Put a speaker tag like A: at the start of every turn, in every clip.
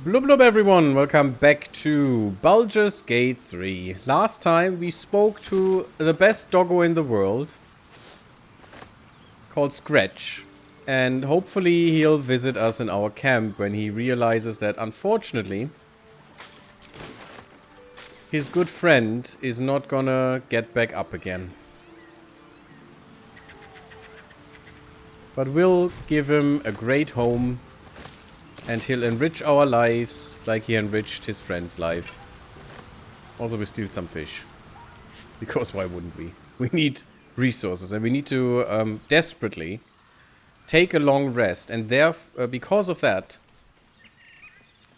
A: Blub blub everyone, welcome back to Baldur's Gate 3. Last time we spoke to the best doggo in the world, called Scratch, and hopefully he'll visit us in our camp when he realizes that unfortunately his good friend is not gonna get back up again. But we'll give him a great home and he'll enrich our lives like he enriched his friend's life. Also, we steal some fish. Because why wouldn't we? We need resources and we need to desperately take a long rest. And because of that...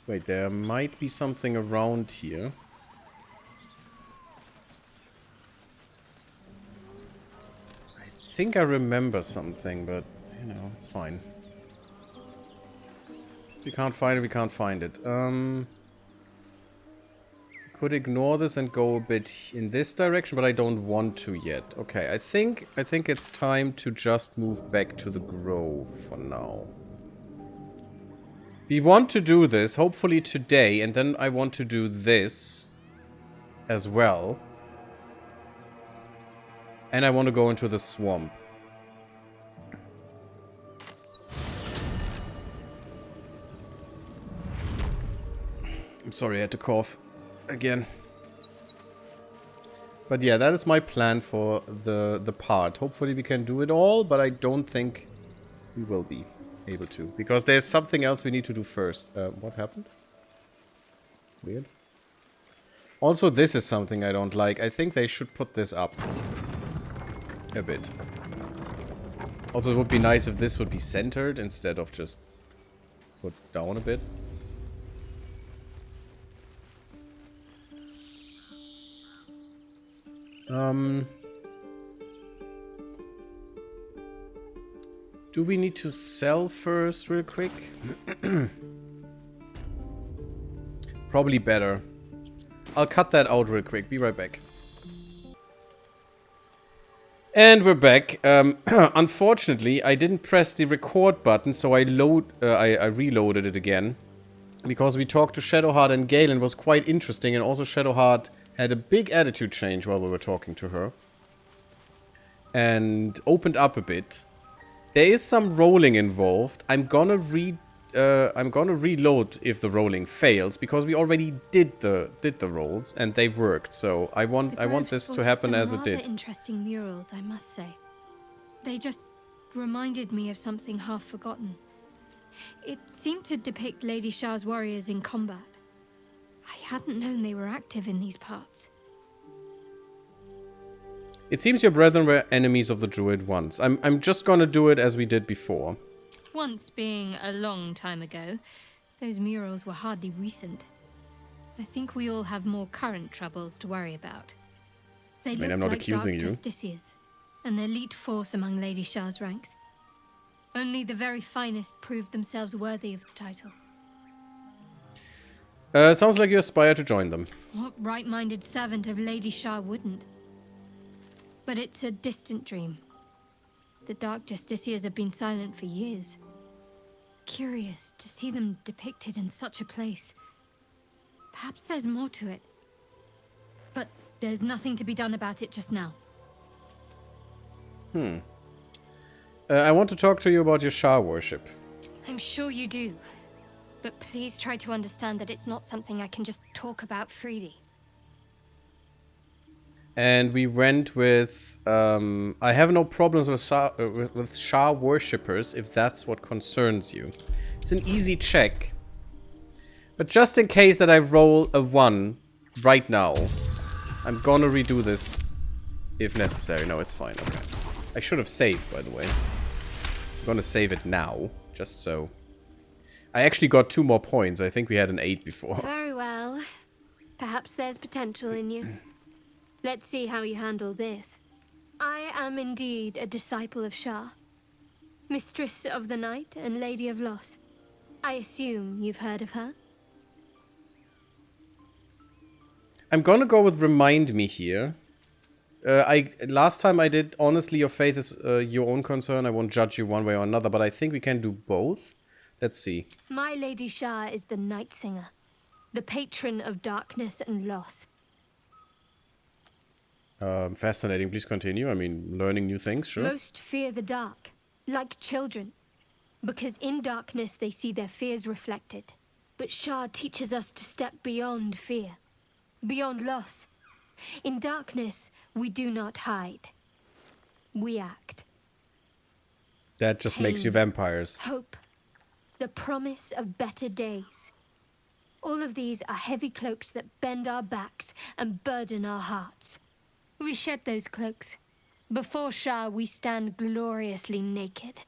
A: Wait, there might be something around here. I think I remember something, but, you know, it's fine. If we can't find it, we can't find it. Could ignore this and go a bit in this direction, but I don't want to yet. Okay, I think it's time to just move back to the grove for now. We want to do this, hopefully today, and then I want to do this as well. And I want to go into the swamp. I'm sorry, I had to cough again. But yeah, that is my plan for the part. Hopefully we can do it all, but I don't think we will be able to. Because there's something else we need to do first. What happened? Weird. Also, this is something I don't like. I think they should put this up a bit. Also, it would be nice if this would be centered instead of just put down a bit. Do we need to sell first real quick? Probably better. I'll cut that out real quick. Be right back. And we're back. Unfortunately, I didn't press the record button, so I reloaded it again. Because we talked to Shadowheart and Gale and it was quite interesting, and also Shadowheart had a big attitude change while we were talking to her. And opened up a bit. There is some rolling involved. I'm gonna reload if the rolling fails, because we already did the rolls and they worked. So I want this to happen as it did.
B: Interesting murals, I must say. They just reminded me of something half forgotten. It seemed to depict Lady Shah's warriors in combat. I hadn't known they were active in these parts.
A: It seems your brethren were enemies of the druid once. I'm just gonna do it as we did before.
B: Once being a long time ago, those murals were hardly recent. I think we all have more current troubles to worry about. They look
A: I'm not
B: like
A: accusing
B: dark
A: you.
B: justiciars, an elite force among Lady Shah's ranks. Only the very finest proved themselves worthy of the title.
A: Sounds like you aspire to join them.
B: What right-minded servant of Lady Shah wouldn't? But it's a distant dream. The Dark Justiciars have been silent for years. Curious to see them depicted in such a place. Perhaps there's more to it. But there's nothing to be done about it just now.
A: I want to talk to you about your Shah worship.
B: I'm sure you do. But please try to understand that it's not something I can just talk about freely.
A: And we went with, I have no problems with Shah worshippers, if that's what concerns you. It's an easy check. But just in case that I roll a 1 right now, I'm gonna redo this if necessary. No, it's fine, okay. I should have saved, by the way. I'm gonna save it now, just so. I actually got 2 more points. I think we had an 8 before.
C: Very well. Perhaps there's potential in you. Let's see how you handle this. I am indeed a disciple of Shah, Mistress of the Night and Lady of Loss. I assume you've heard of her?
A: I'm gonna go with remind me here. Last time I did, honestly, your faith is your own concern. I won't judge you one way or another, but I think we can do both. Let's see.
C: My Lady Shah is the Night Singer, the patron of darkness and loss.
A: Fascinating. Please continue. I mean, learning new things, sure.
C: Most fear the dark, like children, because in darkness they see their fears reflected. But Shah teaches us to step beyond fear, beyond loss. In darkness, we do not hide. We act.
A: That just makes you vampires.
C: Hope. The promise of better days. All of these are heavy cloaks that bend our backs and burden our hearts. We shed those cloaks. Before Shah, we stand gloriously naked,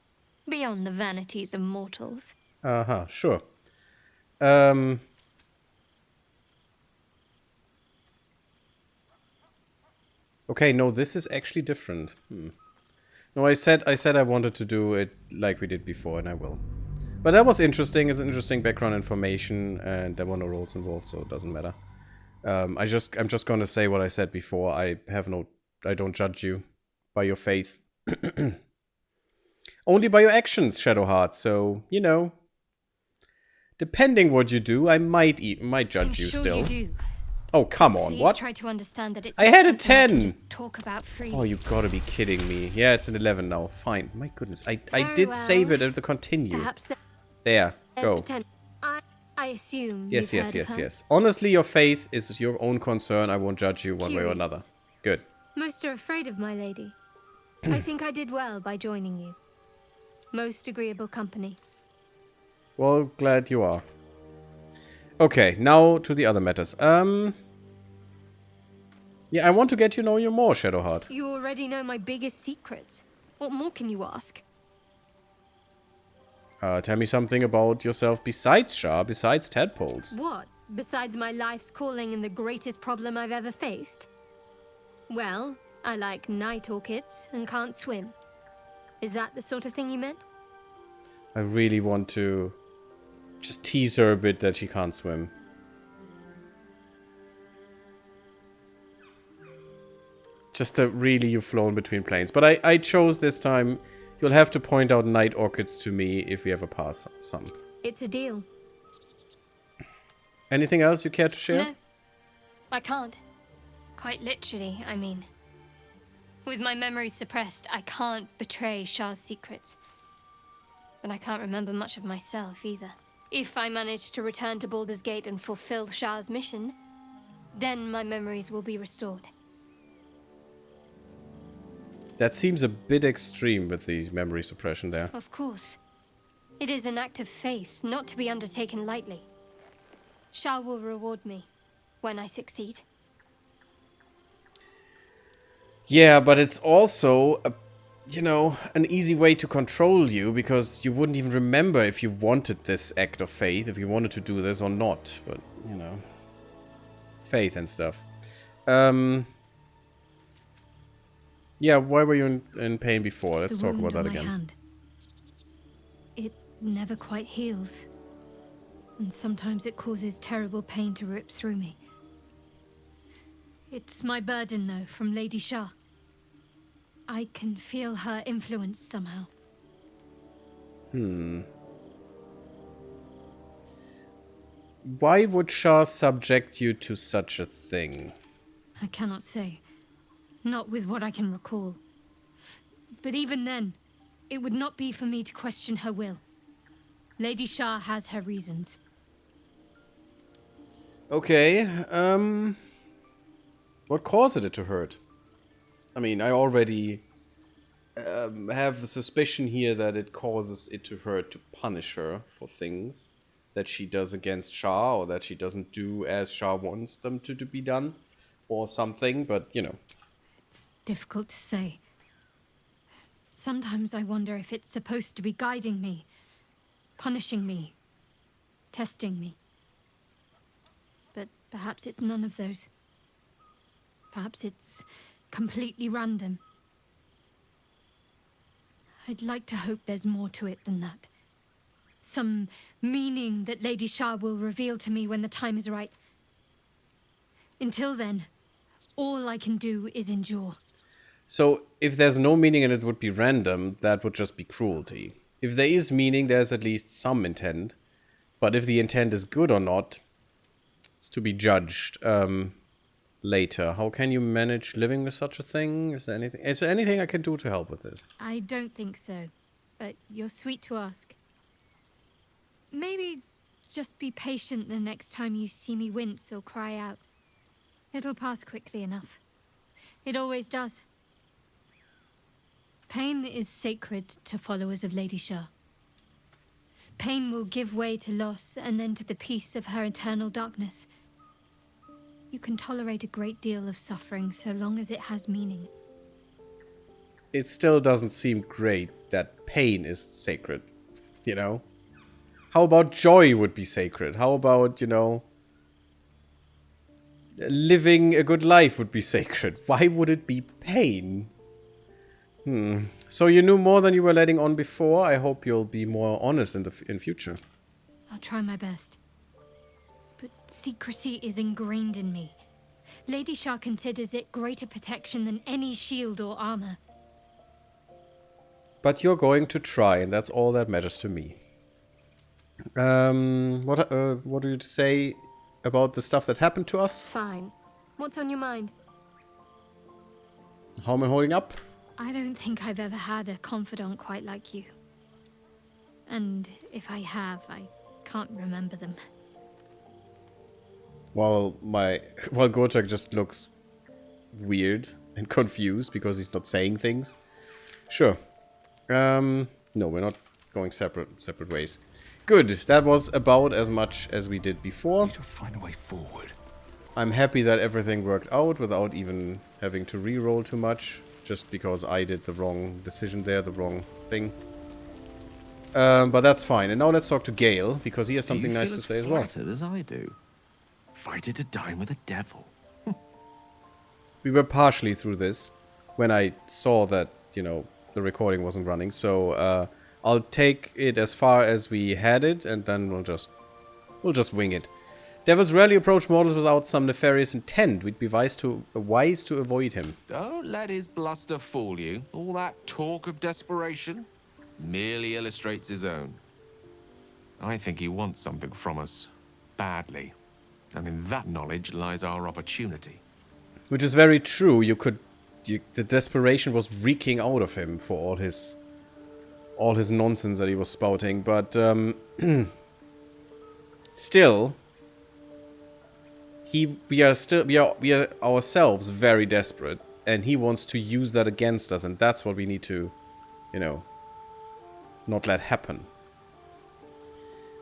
C: beyond the vanities of mortals.
A: Uh-huh, sure. Okay, no, this is actually different. No, I said I wanted to do it like we did before, and I will. But that was interesting. It's interesting background information, and there were no roles involved, so it doesn't matter. I'm just gonna say what I said before. I don't judge you by your faith. Only by your actions, Shadowheart. So, you know, depending what you do, I might judge you still.
C: You do.
A: Oh, come on,
C: Please
A: what?
C: try to understand that it's
A: I had a
C: something I can
A: 10.
C: just talk about freely.
A: Oh, you gotta be kidding me. Yeah, it's an 11 now. Fine. My goodness. I
C: Very
A: did
C: well.
A: save it at the continue.
C: Perhaps
A: There.
C: there's
A: Go.
C: potential. I assume
A: Yes,
C: you've
A: yes,
C: heard of
A: yes,
C: her?
A: yes. Honestly, your faith is your own concern. I won't judge you one way or another.
C: Curious.
A: Good.
C: Most are afraid of my lady. I think I did well by joining you. Most agreeable company.
A: Well, glad you are. Okay, now to the other matters. Yeah, I want to get to know you more, Shadowheart.
C: You already know my biggest secrets. What more can you ask?
A: Tell me something about yourself besides Shah, besides tadpoles.
C: What? Besides my life's calling and the greatest problem I've ever faced? Well, I like night orchids and can't swim. Is that the sort of thing you meant?
A: I really want to just tease her a bit that she can't swim. Just that really you've flown between planes. But I chose this time. You'll have to point out night orchids to me if we ever pass some.
C: It's a deal.
A: Anything else you care to share?
C: No, I can't. Quite literally, I mean. With my memory suppressed, I can't betray Shah's secrets. But I can't remember much of myself either. If I manage to return to Baldur's Gate and fulfill Shah's mission, then my memories will be restored.
A: That seems a bit extreme with the memory suppression there.
C: Of course. It is an act of faith, not to be undertaken lightly. Shah will reward me when I succeed.
A: Yeah, but it's also, you know, an easy way to control you, because you wouldn't even remember if you wanted this act of faith, if you wanted to do this or not. But, you know, faith and stuff. Yeah, why were you in pain before? Let's talk about that again.
B: Hand. It never quite heals. And sometimes it causes terrible pain to rip through me. It's my burden, though, from Lady Shah. I can feel her influence somehow.
A: Why would Shah subject you to such a thing?
B: I cannot say. Not with what I can recall. But even then, it would not be for me to question her will. Lady Shah has her reasons.
A: Okay, what caused it to hurt? I mean, I already have the suspicion here that it causes it to hurt to punish her for things that she does against Shah, or that she doesn't do as Shah wants them to be done, or something, but, you know.
B: It's difficult to say. Sometimes I wonder if it's supposed to be guiding me, punishing me, testing me. But perhaps it's none of those. Perhaps it's completely random. I'd like to hope there's more to it than that. Some meaning that Lady Shah will reveal to me when the time is right. Until then, all I can do is endure.
A: So, if there's no meaning and it would be random, that would just be cruelty. If there is meaning, there's at least some intent. But if the intent is good or not, it's to be judged later. How can you manage living with such a thing? Is there anything I can do to help with this?
B: I don't think so, but you're sweet to ask. Maybe just be patient the next time you see me wince or cry out. It'll pass quickly enough. It always does. Pain is sacred to followers of Lady Shah. Pain will give way to loss and then to the peace of her eternal darkness. You can tolerate a great deal of suffering so long as it has meaning.
A: It still doesn't seem great that pain is sacred, you know? How about joy would be sacred? How about, you know, living a good life would be sacred? Why would it be pain? So you knew more than you were letting on before. I hope you'll be more honest in future.
B: I'll try my best. But secrecy is ingrained in me. Lady Shah considers it greater protection than any shield or armor.
A: But you're going to try, and that's all that matters to me. What do you say about the stuff that happened to us?
C: Fine. What's on your mind?
A: How am I holding up?
B: I don't think I've ever had a confidant quite like you. And if I have, I can't remember them.
A: While Gotek just looks weird and confused because he's not saying things. Sure. No, we're not going separate ways. Good. That was about as much as we did before.
D: Need to find a way forward.
A: I'm happy that everything worked out without even having to re-roll too much. Just because I did the wrong decision there, the wrong thing. But that's fine. And now let's talk to Gale, because he has something nice to say as well.
D: As I do. Fighted to dine with a devil.
A: We were partially through this when I saw that, you know, the recording wasn't running. So I'll take it as far as we had it, and then we'll just wing it. Devils rarely approach mortals without some nefarious intent. We'd be wise to avoid him.
E: Don't let his bluster fool you. All that talk of desperation merely illustrates his own. I think he wants something from us. Badly. And in that knowledge lies our opportunity.
A: Which is very true. The desperation was reeking out of him for all his nonsense that he was spouting. But still... We are ourselves very desperate, and he wants to use that against us, and that's what we need to, you know, not let happen.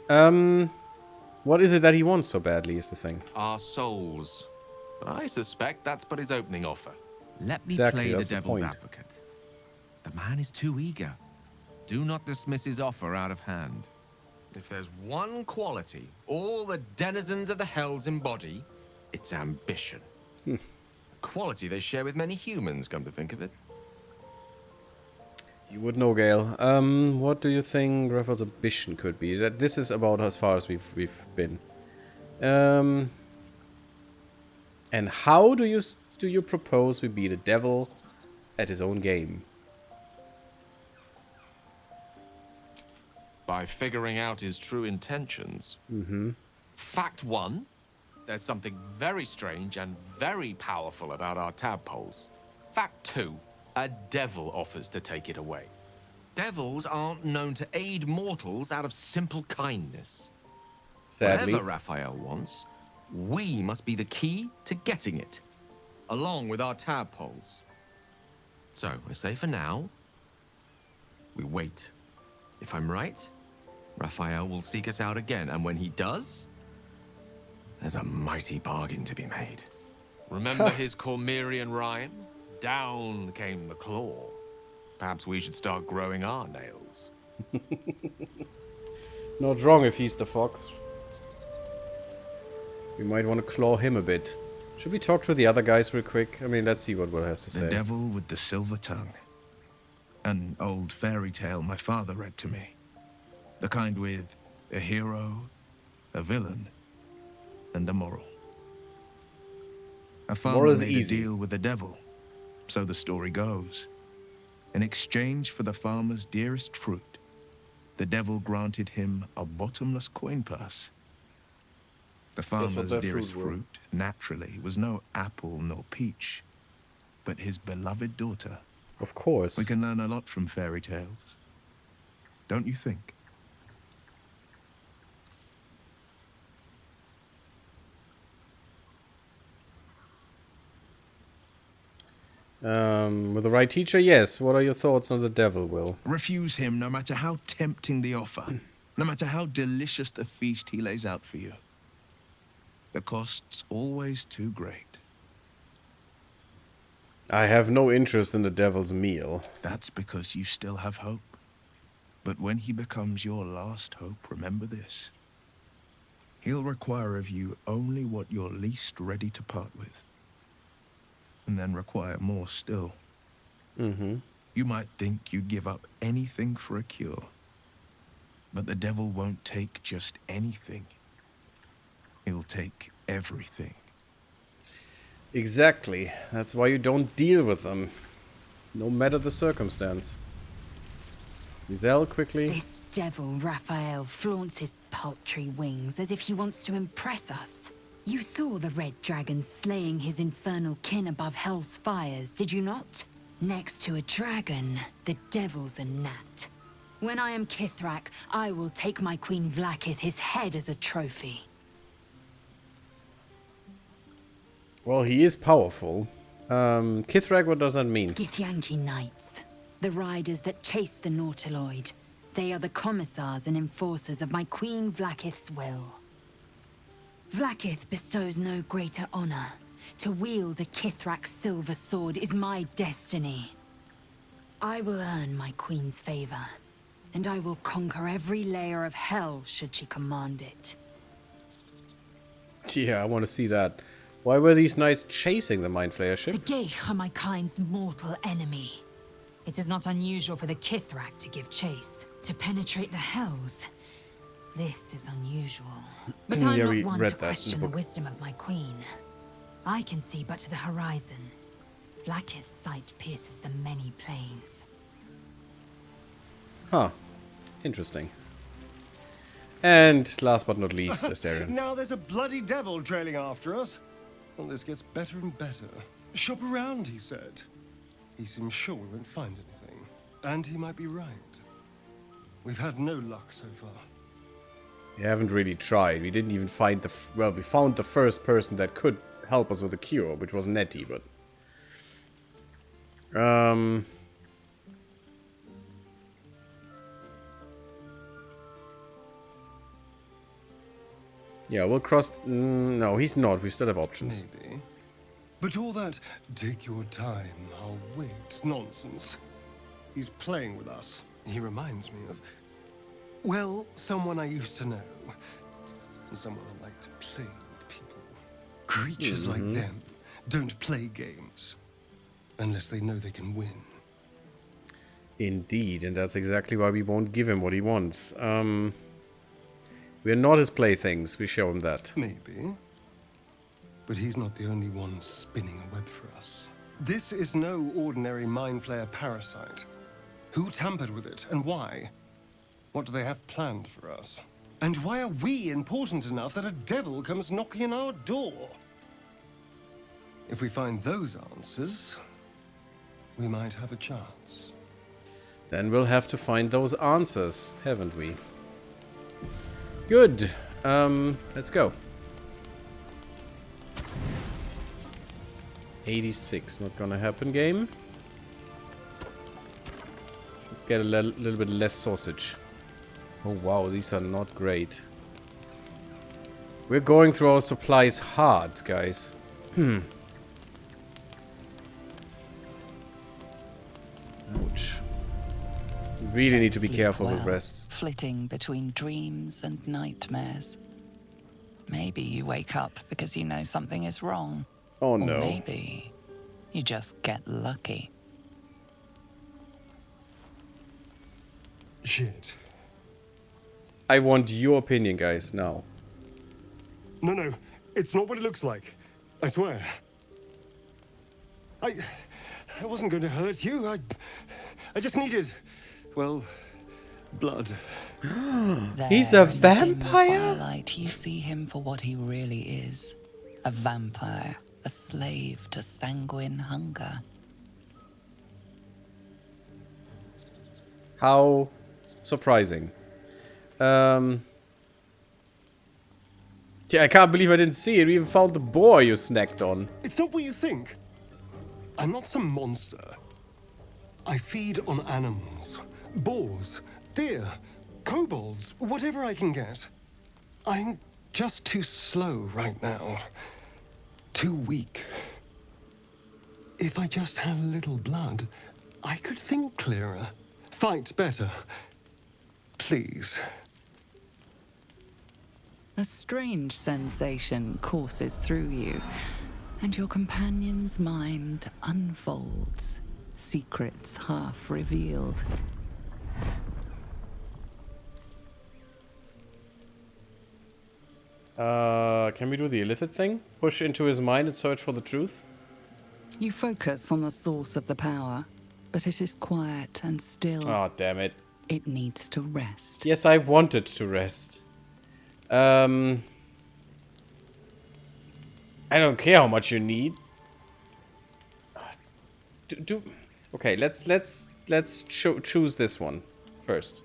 A: What is it that he wants so badly is the thing.
E: Our souls. But I suspect that's but his opening offer.
D: Let me
A: Exactly,
D: play the
A: that's the
D: devil's
A: point.
D: advocate. The man is too eager. Do not dismiss his offer out of hand.
E: If there's one quality all the denizens of the hells embody, it's ambition. A quality they share with many humans, come to think of it.
A: You would know, Gale. What do you think Raphael's ambition could be? That this is about as far as we've been. And how do you propose we beat a devil at his own game?
E: By figuring out his true intentions. Fact one, there's something very strange and very powerful about our tadpoles. Fact two, a devil offers to take it away. Devils aren't known to aid mortals out of simple kindness.
A: Sadly.
E: Whatever Raphael wants, we must be the key to getting it, along with our tadpoles. So, I say for now, we wait. If I'm right, Raphael will seek us out again, and when he does, there's a mighty bargain to be made. Remember his Cormyrean rhyme? Down came the claw. Perhaps we should start growing our nails.
A: Not wrong if he's the fox. We might want to claw him a bit. Should we talk to the other guys real quick? I mean, let's see what Will has to say.
F: The Devil with the Silver Tongue. An old fairy tale my father read to me. The kind with a hero, a villain, and a moral. A farmer
A: Moral's
F: made
A: easy.
F: a deal with the devil, so the story goes. In exchange for the farmer's dearest fruit, the devil granted him a bottomless coin purse. The
A: Guess what
F: farmer's
A: that
F: dearest
A: fruit were.
F: fruit, naturally, was no apple nor peach, but his beloved daughter.
A: Of course.
F: We can learn a lot from fairy tales, don't you think?
A: With the right teacher, yes. What are your thoughts on the devil, Will?
F: Refuse him no matter how tempting the offer, no matter how delicious the feast he lays out for you. The cost's always too great.
A: I have no interest in the devil's meal.
F: That's because you still have hope. But when he becomes your last hope, remember this. He'll require of you only what you're least ready to part with. And then require more still.
A: Mm-hmm.
F: You might think you'd give up anything for a cure. But the devil won't take just anything. He'll take everything.
A: Exactly. That's why you don't deal with them. No matter the circumstance. Giselle, quickly.
G: This devil Raphael flaunts his paltry wings as if he wants to impress us. You saw the red dragon slaying his infernal kin above hell's fires, did you not? Next to a dragon, the devil's a gnat. When I am Kithrak, I will take my Queen Vlaakith his head as a trophy.
A: Well, he is powerful. Kithrak, what does that mean?
G: Githyanki Knights, the riders that chase the Nautiloid. They are the commissars and enforcers of my Queen Vlaakith's will. Vlaakith bestows no greater honor. To wield a Kithrak's silver sword is my destiny. I will earn my queen's favor, and I will conquer every layer of hell should she command it.
A: Yeah, I want to see that. Why were these knights chasing the Mind Flayer
G: The
A: ship?
G: Geich are my kind's mortal enemy. It is not unusual for the Kithrak to give chase, to penetrate the hells. This is unusual. But I'm
A: Yeah, we
G: not one
A: read
G: to
A: that in the
G: question the
A: book.
G: wisdom of my queen. I can see but to the horizon. Vlaakith's sight pierces the many planes.
A: Huh. Interesting. And last but not least, Astarion.
H: Now there's a bloody devil trailing after us. Well, this gets better and better. Shop around, he said. He seems sure we won't find anything. And he might be right. We've had no luck so far.
A: We haven't really tried. We didn't even find the... well, we found the first person that could help us with the cure, which was Nettie, but... Yeah, we'll cross... no, he's not. We still have options.
H: Maybe. But all that, take your time, I'll wait nonsense. He's playing with us. He reminds me of... well, someone I used to know. Someone I like to play with people. Creatures like them don't play games. Unless they know they can win.
A: Indeed, and that's exactly why we won't give him what he wants. We're not his playthings. We show him that.
H: Maybe. But he's not the only one spinning a web for us. This is no ordinary Mind Flayer parasite. Who tampered with it, and why? What do they have planned for us? And why are we important enough that a devil comes knocking on our door? If we find those answers, we might have a chance.
A: Then we'll have to find those answers, haven't we? Good. Let's go. 86, not gonna happen, game. Let's get a little bit less sausage. Oh wow, these are not great. We're going through our supplies hard, guys. Ouch. Really need to be
I: Sleep
A: careful with
I: well,
A: rests.
I: flitting between dreams and nightmares. Maybe you wake up because you know something is wrong.
A: Oh
I: Or
A: no.
I: maybe you just get lucky.
H: Shit.
A: I want your opinion, guys, now.
H: No, it's not what it looks like. I swear. I wasn't going to hurt you. I just needed, well, Blood.
A: He's
I: There
A: a
I: in the dim
A: vampire?
I: firelight, you see him for what he really is. A vampire, a slave to sanguine hunger.
A: How surprising. Yeah, I can't believe I didn't see it. We even found the boar you snacked on.
H: It's not what you think. I'm not some monster. I feed on animals. Boars, deer, kobolds, whatever I can get. I'm just too slow right now. Too weak. If I just had a little blood, I could think clearer. Fight better. Please.
I: A strange sensation courses through you, and your companion's mind unfolds, secrets half revealed.
A: Can we do the illicit thing? Push into his mind and search for the truth?
I: You focus on the source of the power, but it is quiet and still.
A: Oh, damn it.
I: It needs to rest.
A: Yes, I wanted to rest. I don't care how much you need. Okay, let's choose this one first.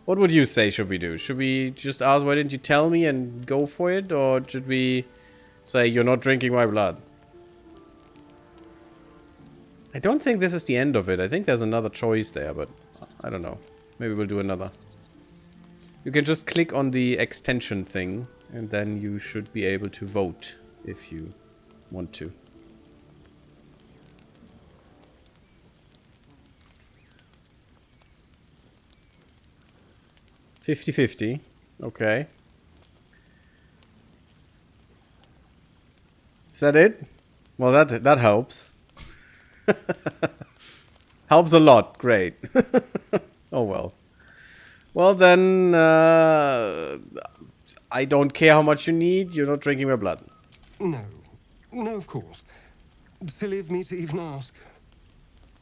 A: What would you say should we do? Should we just ask why didn't you tell me and go for it, or should we say you're not drinking my blood? I don't think this is the end of it. I think there's another choice there, but I don't know. Maybe we'll do another. You can just click on the extension thing, and then you should be able to vote if you want to. $50-50. Okay. Is that it? Well, that helps. Helps a lot. Great. Oh well. Well then, I don't care how much you need. You're not drinking my blood.
H: No. No, of course. Silly of me to even ask.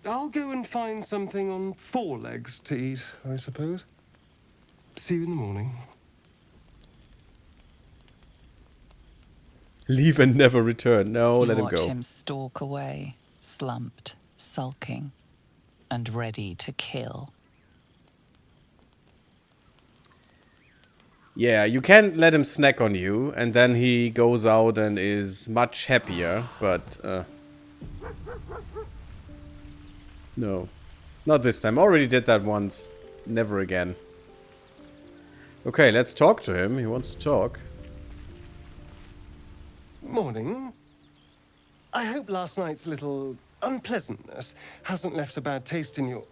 H: I'll go and find something on 4 legs to eat, I suppose. See you in the morning.
A: Leave and never return. No, let him
I: Watch
A: go.
I: him stalk away, slumped, sulking, and ready to kill.
A: Yeah, you can let him snack on you, and then he goes out and is much happier, but no. Not this time. Already did that once. Never again. Okay, let's talk to him. He wants to talk.
H: Morning. I hope last night's little unpleasantness hasn't left a bad taste in your...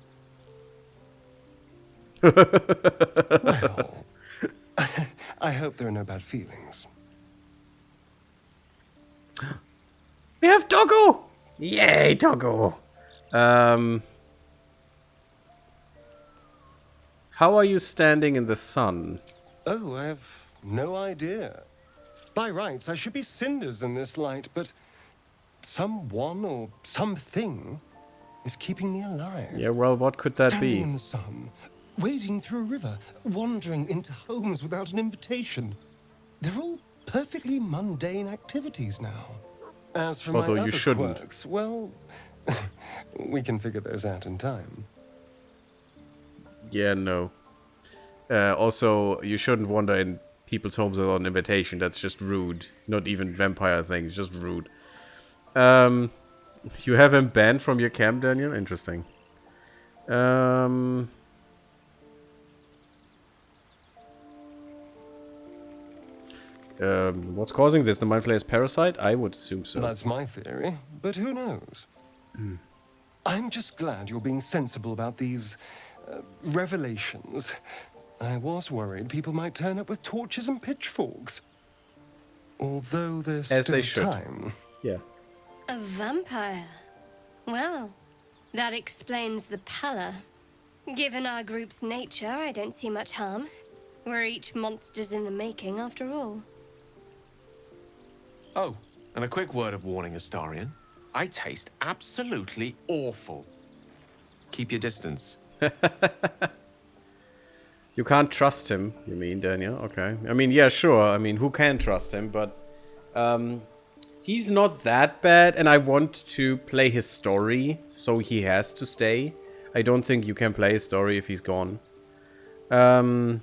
H: Well, I hope there are no bad feelings.
A: We have Doggo! Yay, Doggo! How are you standing in the sun?
H: Oh, I have no idea. By rights, I should be cinders in this light, but someone or something is keeping me alive.
A: Yeah, well, what could that
H: Standing
A: be?
H: in the sun, wading through a river, wandering into homes without an invitation. They're all perfectly mundane activities now. As for
A: Although
H: my
A: you
H: other
A: shouldn't.
H: quirks, well, we can figure those out in time.
A: Yeah, no. Also, you shouldn't wander in people's homes without an invitation. That's just rude. Not even vampire things, just rude. You have him banned from your camp, Daniel? Interesting. What's causing this? The Mind Flayer's parasite? I would assume so.
H: That's my theory, but who knows? I'm just glad you're being sensible about these revelations. I was worried people might turn up with torches and pitchforks. Although there's
A: As
H: still
A: they should.
H: time.
A: Yeah.
C: A vampire? Well, that explains the pallor. Given our group's nature, I don't see much harm. We're each monsters in the making, after all.
E: Oh, and a quick word of warning, Astarion. I taste absolutely awful. Keep your distance.
A: You can't trust him, you mean, Daniel? Okay. I mean, yeah, sure. I mean, who can trust him? But he's not that bad, and I want to play his story, so he has to stay. I don't think you can play his story if he's gone. No,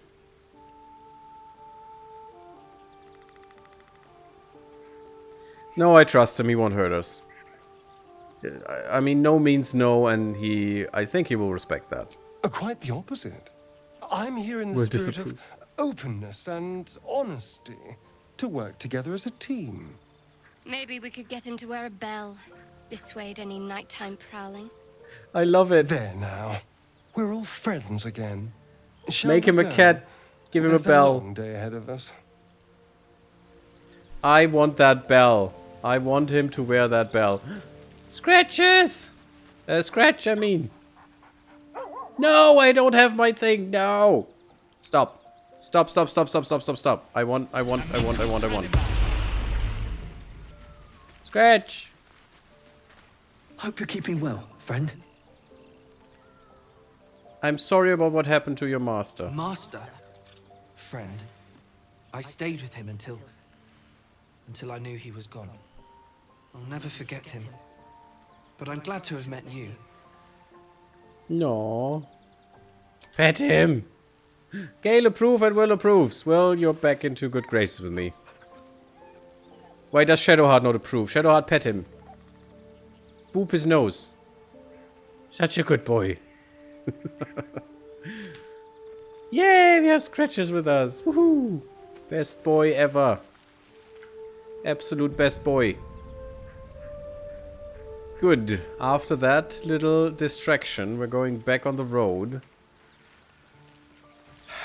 A: I trust him. He won't hurt us. I mean, no means no, and I think he will respect that.
H: Quite the opposite. I'm here in the spirit of openness and honesty to work together as a team.
C: Maybe we could get him to wear a bell. Dissuade any nighttime prowling.
A: I love it.
H: There now. We're all friends again. Shall
A: Make
H: we
A: him a
H: go?
A: cat. Give him
H: There's
A: a bell.
H: a long day ahead of us.
A: I want that bell. I want him to wear that bell. Scratches! Scratch, I mean. No, I don't have my thing. No. Stop. Stop, stop, stop, stop, stop, stop, stop. I want. Scratch!
J: Hope you're keeping well, friend.
A: I'm sorry about what happened to your master.
J: Master? Friend. I stayed with him until I knew he was gone. I'll never forget him. But I'm glad to have met you.
A: No. Pet him! Gale approve and Will approves. Well, you're back into good graces with me. Why does Shadowheart not approve? Shadowheart, pet him. Boop his nose. Such a good boy. Yay, we have Scratches with us. Woohoo! Best boy ever. Absolute best boy. Good. After that little distraction, we're going back on the road.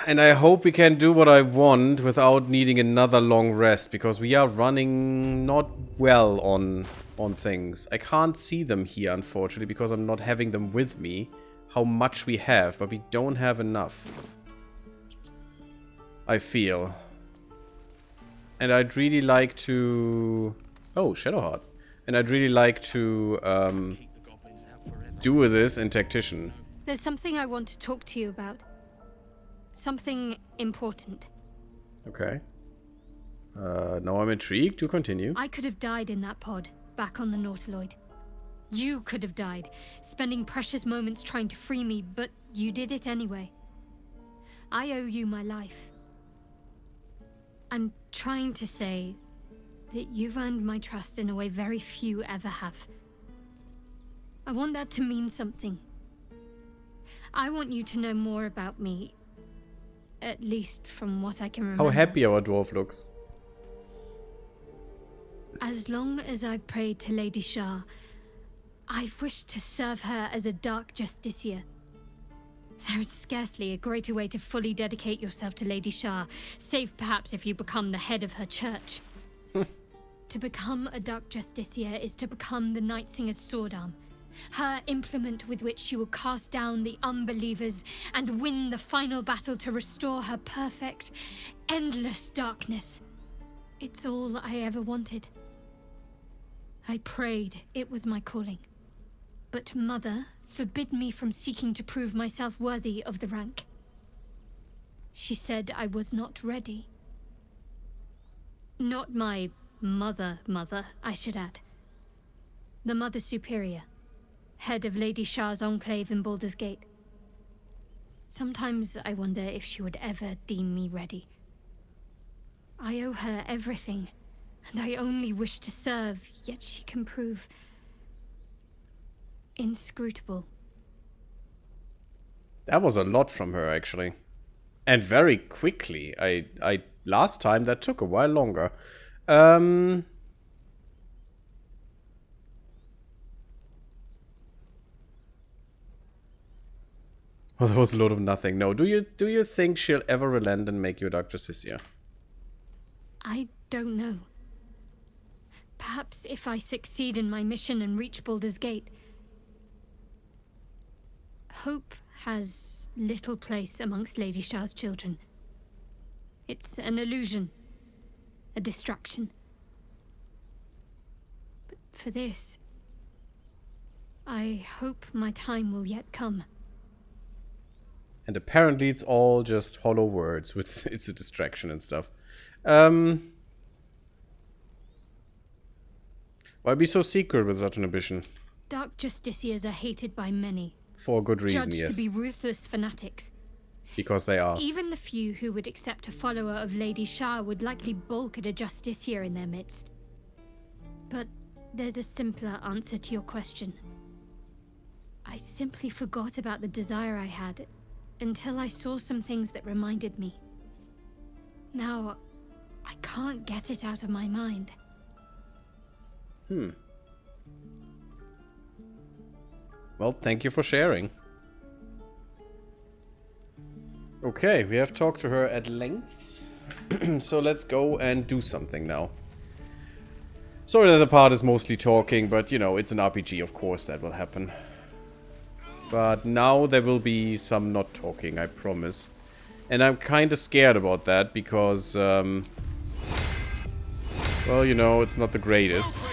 A: And I hope we can do what I want without needing another long rest, because we are running not well on things. I can't see them here, unfortunately, because I'm not having them with me. How much we have, but we don't have enough. I feel. And I'd really like to... Oh, Shadowheart. And I'd really like to do this in Tactician.
B: There's something I want to talk to you about. Something important.
A: Okay. Now I'm intrigued. To continue.
B: I could have died in that pod, back on the Nautiloid. You could have died, spending precious moments trying to free me, but you did it anyway. I owe you my life. I'm trying to say that you've earned my trust in a way very few ever have. I want that to mean something. I want you to know more about me, at least from what I can remember.
A: How happy our dwarf looks.
B: As long as I've prayed to Lady Shar, I've wished to serve her as a Dark Justiciar. There is scarcely a greater way to fully dedicate yourself to Lady Shar, save perhaps if you become the head of her church. To become a Dark Justiciar is to become the Night Singer's sword arm, her implement with which she will cast down the unbelievers and win the final battle to restore her perfect, endless darkness. It's all I ever wanted. I prayed it was my calling. But Mother forbid me from seeking to prove myself worthy of the rank. She said I was not ready. Not my mother, I should add. The Mother Superior, head of Lady Shar's enclave in Baldur's Gate. Sometimes I wonder if she would ever deem me ready. I owe her everything, and I only wish to serve, yet she can prove inscrutable.
A: That was a lot from her, actually. And very quickly. I last time that took a while longer. Well, there was a lot of nothing. No, do you think she'll ever relent and make you a Dark Justiciar?
B: I don't know. Perhaps if I succeed in my mission and reach Baldur's Gate. Hope has little place amongst Lady Shar's children. It's an illusion, a distraction. But for this, I hope my time will yet come.
A: And apparently it's all just hollow words with it's a distraction and stuff. Why be so secret with such an ambition?
B: Dark Justiciars are hated by many.
A: For good reason,
B: Judged
A: yes.
B: to be ruthless fanatics.
A: Because they are.
B: Even the few who would accept a follower of Lady Shah would likely balk at a Justiciar in their midst. But there's a simpler answer to your question. I simply forgot about the desire I had until I saw some things that reminded me. Now, I can't get it out of my mind.
A: Well, thank you for sharing. Okay, we have talked to her at length. So let's go and do something now. Sorry that the part is mostly talking, but you know, it's an RPG, of course that will happen. But now there will be some not talking, I promise. And I'm kinda scared about that because, well, you know, it's not the greatest.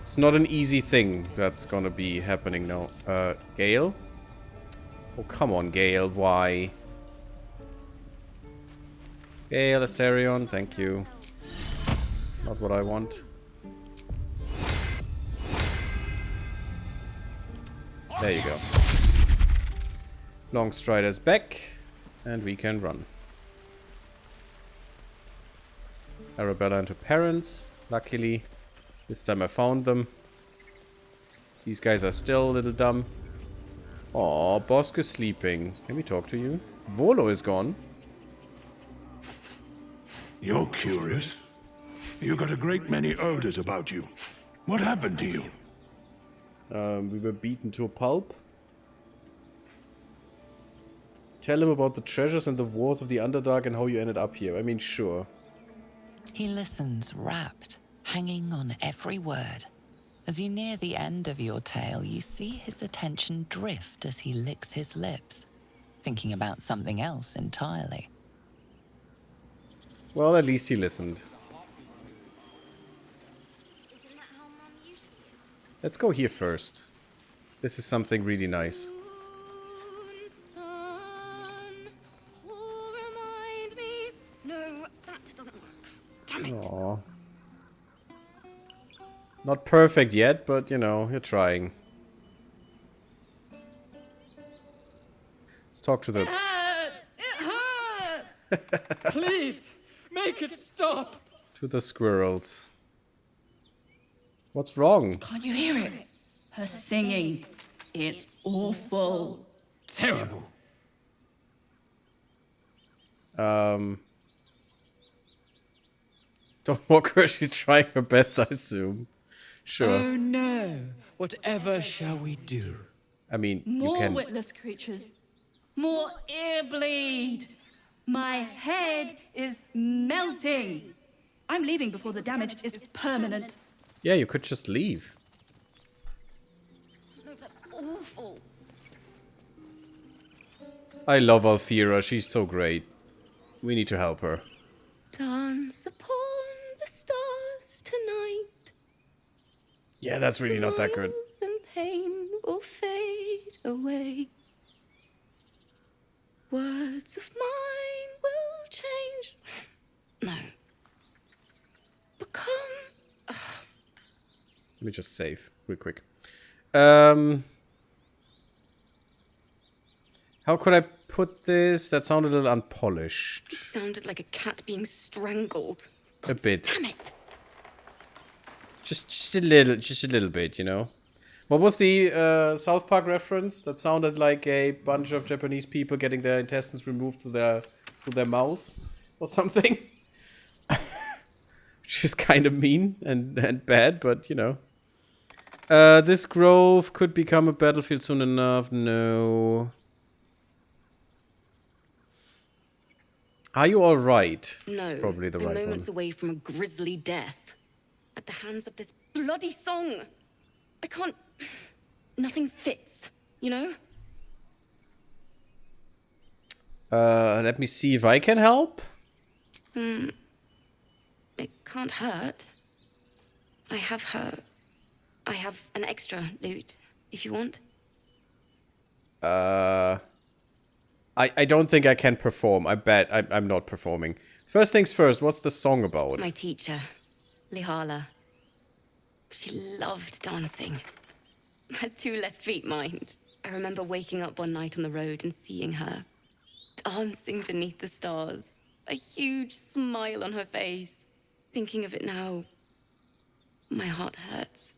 A: It's not an easy thing that's gonna be happening now. Gale? Oh, come on, Gale, why? Gale, Asterion, thank you. Not what I want. There you go. Longstrider's back, and we can run. Arabella and her parents, luckily. This time I found them. These guys are still a little dumb. Aw, Bosk is sleeping. Can we talk to you? Volo is gone.
K: You're curious. You got a great many odors about you. What happened to you?
A: We were beaten to a pulp. Tell him about the treasures and the wars of the Underdark and how you ended up here. I mean, sure.
I: He listens, rapt, hanging on every word. As you near the end of your tale, you see his attention drift as he licks his lips, thinking about something else entirely.
A: Well, at least he listened. Let's go here first. This is something really nice.
L: No, that doesn't work.
A: Aww. Not perfect yet, but you know, you're trying. Let's talk to the...
L: It hurts! It hurts! Please, make it stop!
A: to the squirrels. What's wrong?
L: Can't you hear it? Her singing. It's awful. Terrible.
A: Don't walk her, she's trying her best, I assume. Sure.
L: Oh no. Whatever shall we do?
A: I mean, you
L: More
A: can...
L: witless creatures. More ear bleed. My head is melting. I'm leaving before the damage is permanent.
A: Yeah, you could just leave.
L: No, that's awful.
A: I love Alfira, she's so great. We need to help her.
L: Dance upon the stars tonight.
A: Yeah, that's really not that good.
L: Smiles and pain will fade away. Words of mine will change. No. Become.
A: Let me just save real quick. How could I put this? That sounded a little unpolished.
L: It sounded like a cat being strangled.
A: A bit.
L: Damn it.
A: Just a little bit, you know. What was the South Park reference? That sounded like a bunch of Japanese people getting their intestines removed through their mouths or something. Which is kind of mean and bad, but you know. This grove could become a battlefield soon enough. No. Are you alright?
L: No,
A: It's probably the
L: I'm
A: right one.
L: moments away from a grisly death. At the hands of this bloody song. I can't... Nothing fits, you know?
A: Let me see if I can help.
L: It can't hurt. I have her
M: I have an extra lute, if you want.
A: I don't think I can perform. I bet I'm not performing. First things first, what's the song about?
M: My teacher, Lihala. She loved dancing. Had 2 left feet, mind. I remember waking up one night on the road and seeing her dancing beneath the stars. A huge smile on her face. Thinking of it now, my heart hurts.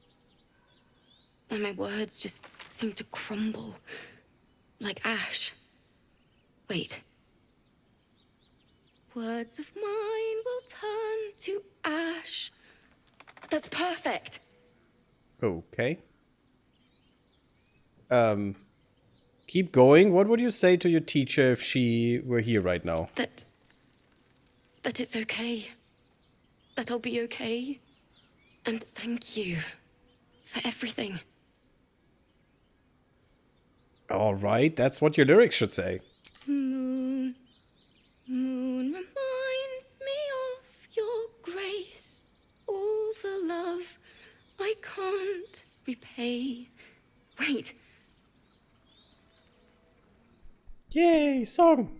M: And my words just seem to crumble. Like ash. Wait. Words of mine will turn to ash. That's perfect.
A: Okay. Keep going. What would you say to your teacher if she were here right now?
M: That it's okay. That I'll be okay. And thank you for everything.
A: All right, that's what your lyrics should say.
M: Moon, moon reminds me of your grace. All the love I can't repay. Wait.
A: Yay, song.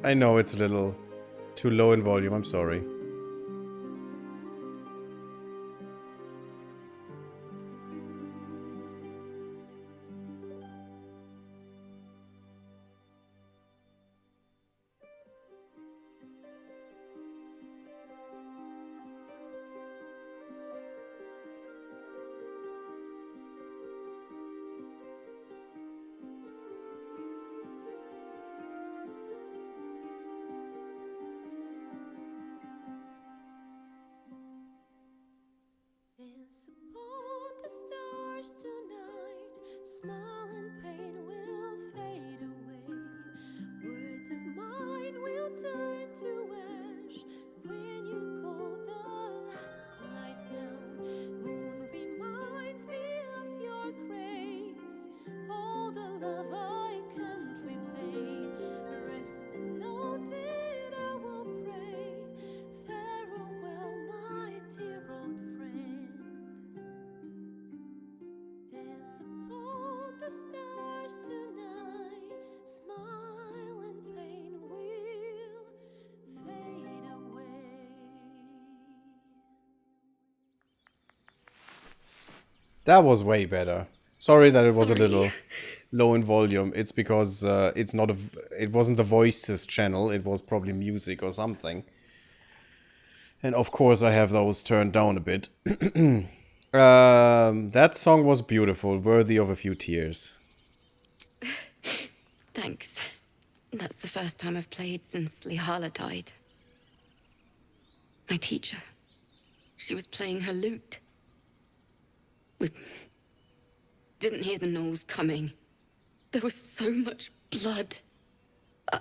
A: I know it's a little too low in volume, I'm sorry. That was way better. Sorry that it was a little low in volume. It's because it wasn't the voices channel. It was probably music or something. And of course I have those turned down a bit. That song was beautiful, worthy of a few tears.
M: Thanks. That's the first time I've played since Lihala died. My teacher. She was playing her lute. We didn't hear the gnolls coming. There was so much blood. I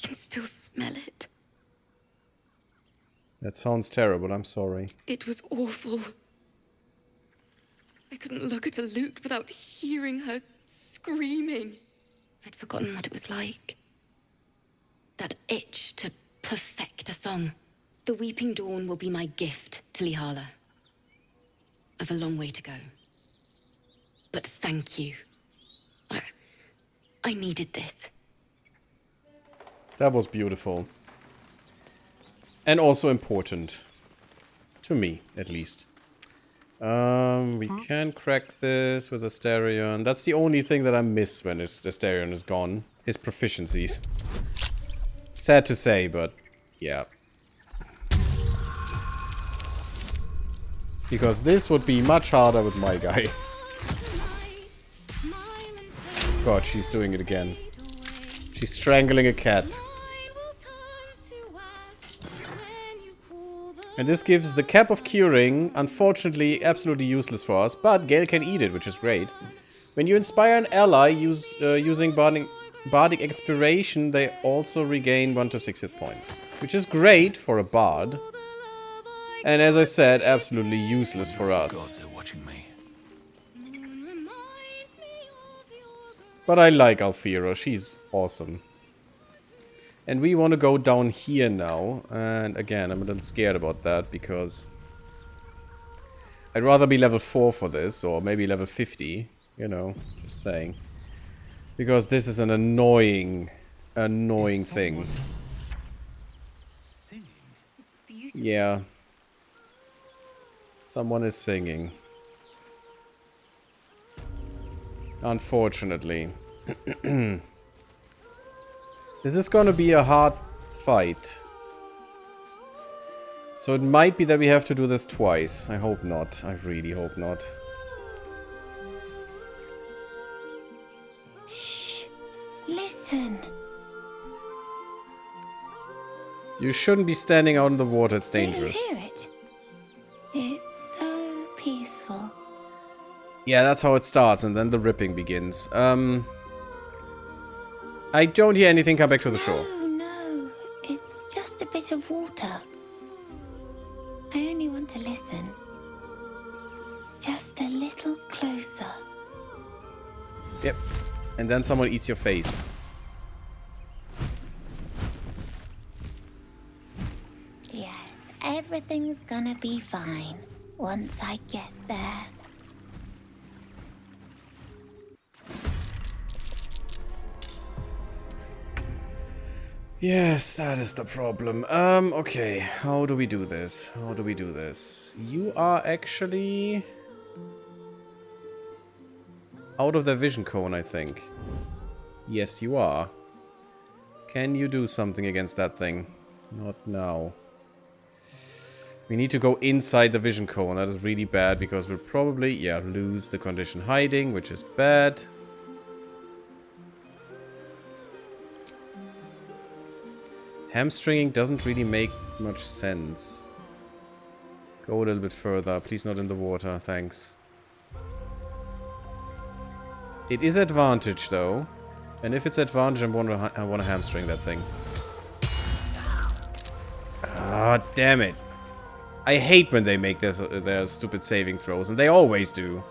M: can still smell it.
A: That sounds terrible, I'm sorry.
M: It was awful. I couldn't look at a lute without hearing her screaming. I'd forgotten what it was like. That itch to perfect a song. The Weeping Dawn will be my gift to Lihala. I've a long way to go. But thank you. I needed this.
A: That was beautiful. And also important. To me, at least. We can crack this with Asterion. That's the only thing that I miss when Asterion is gone. His proficiencies. Sad to say, but yeah. Because this would be much harder with my guy. God, she's doing it again. She's strangling a cat. And this gives the Cap of Curing, unfortunately absolutely useless for us, but Gale can eat it, which is great. When you inspire an ally using Bardic Inspiration, they also regain 1 to 6 hit points. Which is great for a bard. And as I said, absolutely useless for us.
K: Gods are watching me.
A: But I like Alfira, she's awesome. And we want to go down here now. And again, I'm a little scared about that because I'd rather be level 4 for this, or maybe level 50, you know, just saying. Because this is an annoying thing.
E: Singing?
C: It's beautiful.
A: Yeah. Someone is singing. Unfortunately. This is gonna be a hard fight. So it might be that we have to do this twice. I hope not. I really hope not.
C: Shh. Listen.
A: You shouldn't be standing out in the water. It's dangerous.
C: Do you hear it? It's so peaceful.
A: Yeah, that's how it starts, and then the ripping begins. I don't hear anything come back to the shore.
C: No. It's just a bit of water. I only want to listen. Just a little closer.
A: Yep. And then someone eats your face.
C: Yes, everything's gonna be fine once I get there.
A: Yes, that is the problem. Okay. How do we do this? How do we do this? You are actually out of the vision cone, I think. Yes, you are. Can you do something against that thing? Not now. We need to go inside the vision cone. That is really bad because we'll probably, yeah, lose the condition hiding, which is bad. Hamstringing doesn't really make much sense. Go a little bit further. Please not in the water. Thanks. It is advantage, though. And if it's advantage, I want to hamstring that thing. Ah, damn it. I hate when they make their stupid saving throws, and they always do.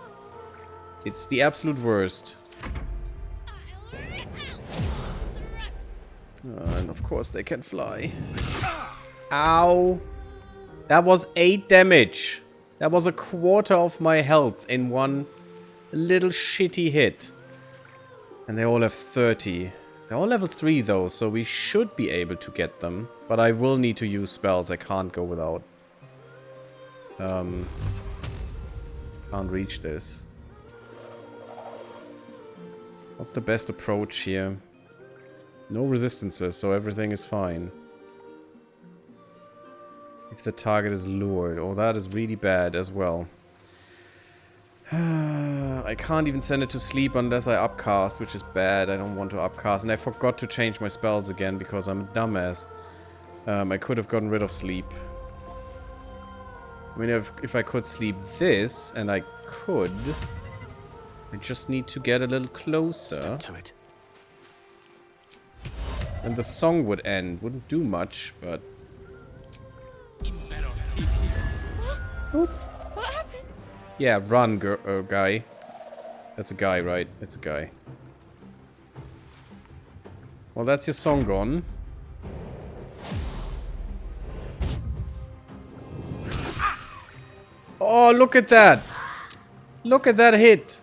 A: It's the absolute worst. And of course they can fly. Ow. That was 8 damage. That was a quarter of my health in one little shitty hit. And they all have 30. They're all level 3 though, so we should be able to get them. But I will need to use spells. I can't go without. Can't reach this. What's the best approach here? No resistances, so everything is fine. If the target is lured. Oh, that is really bad as well. I can't even send it to sleep unless I upcast, which is bad. I don't want to upcast. And I forgot to change my spells again because I'm a dumbass. I could have gotten rid of sleep. I mean, if I could sleep this, and I could... I just need to get a little closer.
K: Step to it.
A: And the song would end. Wouldn't do much, but... Oop.
C: What happened?
A: Yeah, run, guy. That's a guy, right? It's a guy. Well, that's your song gone. Oh, look at that! Look at that hit!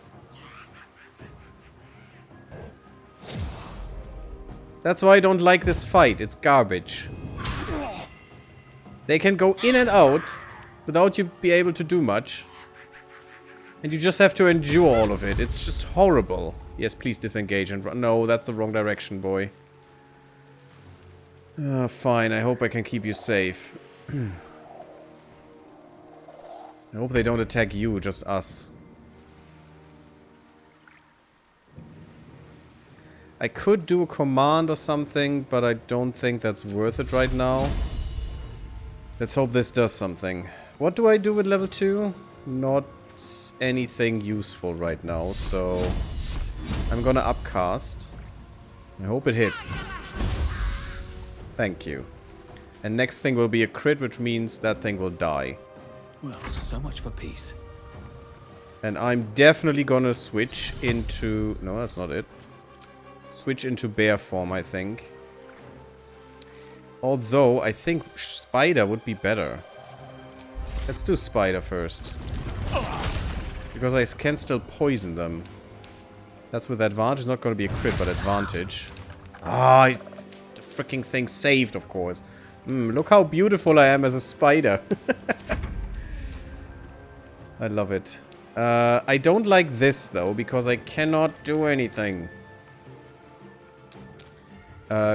A: That's why I don't like this fight. It's garbage. They can go in and out without you be able to do much. And you just have to endure all of it. It's just horrible. Yes, please disengage and run. No, that's the wrong direction, boy. Fine, I hope I can keep you safe. I hope they don't attack you, just us. I could do a command or something, but I don't think that's worth it right now. Let's hope this does something. What do I do with level 2? Not anything useful right now, so I'm gonna upcast. I hope it hits. Thank you. And next thing will be a crit, which means that thing will die.
D: Well, so much for peace.
A: And I'm definitely gonna switch into... No, that's not it. Switch into bear form, I think. Although, I think spider would be better. Let's do spider first. Because I can still poison them. That's with advantage. Not gonna be a crit, but advantage. Ah, the freaking thing saved, of course. Look how beautiful I am as a spider. I love it. I don't like this, though, because I cannot do anything.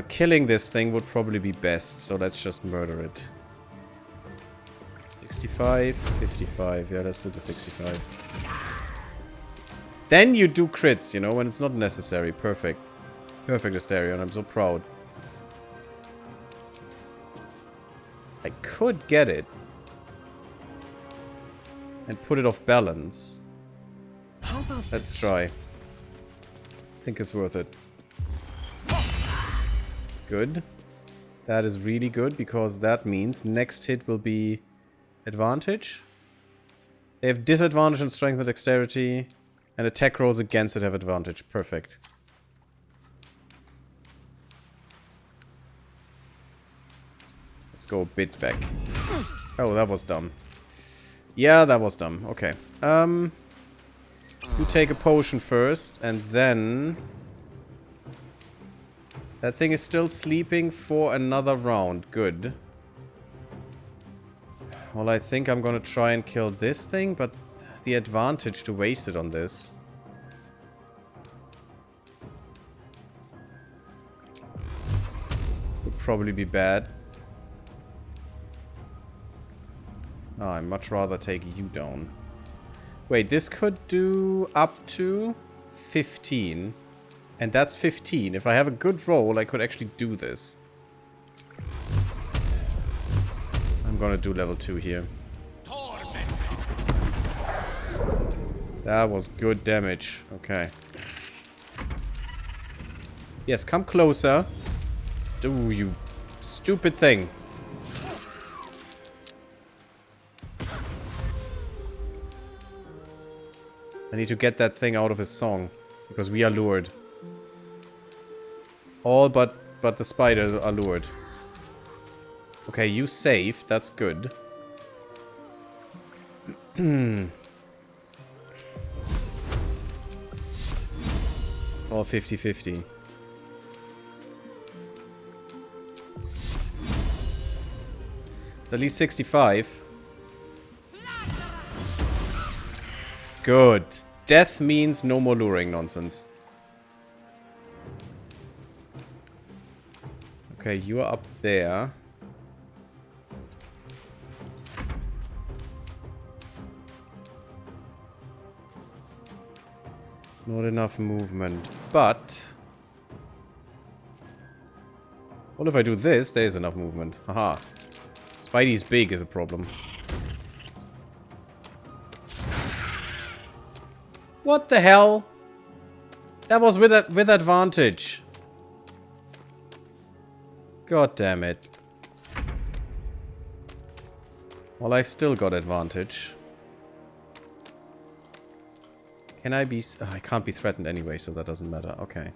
A: Killing this thing would probably be best, so let's just murder it. 65, 55. Yeah, let's do the 65. Then you do crits, you know, when it's not necessary. Perfect. Perfect, Asterion. I'm so proud. I could get it. And put it off balance. Let's try. I think it's worth it. Good. That is really good, because that means next hit will be advantage. They have disadvantage on strength and dexterity, and attack rolls against it have advantage. Perfect. Let's go a bit back. Oh, that was dumb. Yeah, that was dumb. Okay. You take a potion first, and then... That thing is still sleeping for another round. Good. Well, I think I'm gonna try and kill this thing, but the advantage to waste it on this. Would probably be bad. Oh, I'd much rather take you down. Wait, this could do up to 15. And that's 15. If I have a good roll, I could actually do this. I'm gonna do level 2 here. That was good damage. Okay. Yes, come closer. Do you stupid thing. I need to get that thing out of his song, because we are lured. All but the spiders are lured. Okay, you saved. That's good. It's all 50-50. It's at least 65. Good. Death means no more luring nonsense. Okay, you are up there. Not enough movement, but... What if I do this? There is enough movement. Haha. Spidey's big is a problem. What the hell? That was with advantage. God damn it. Well, I still got advantage. Can I be... Oh, I can't be threatened anyway, so that doesn't matter. Okay.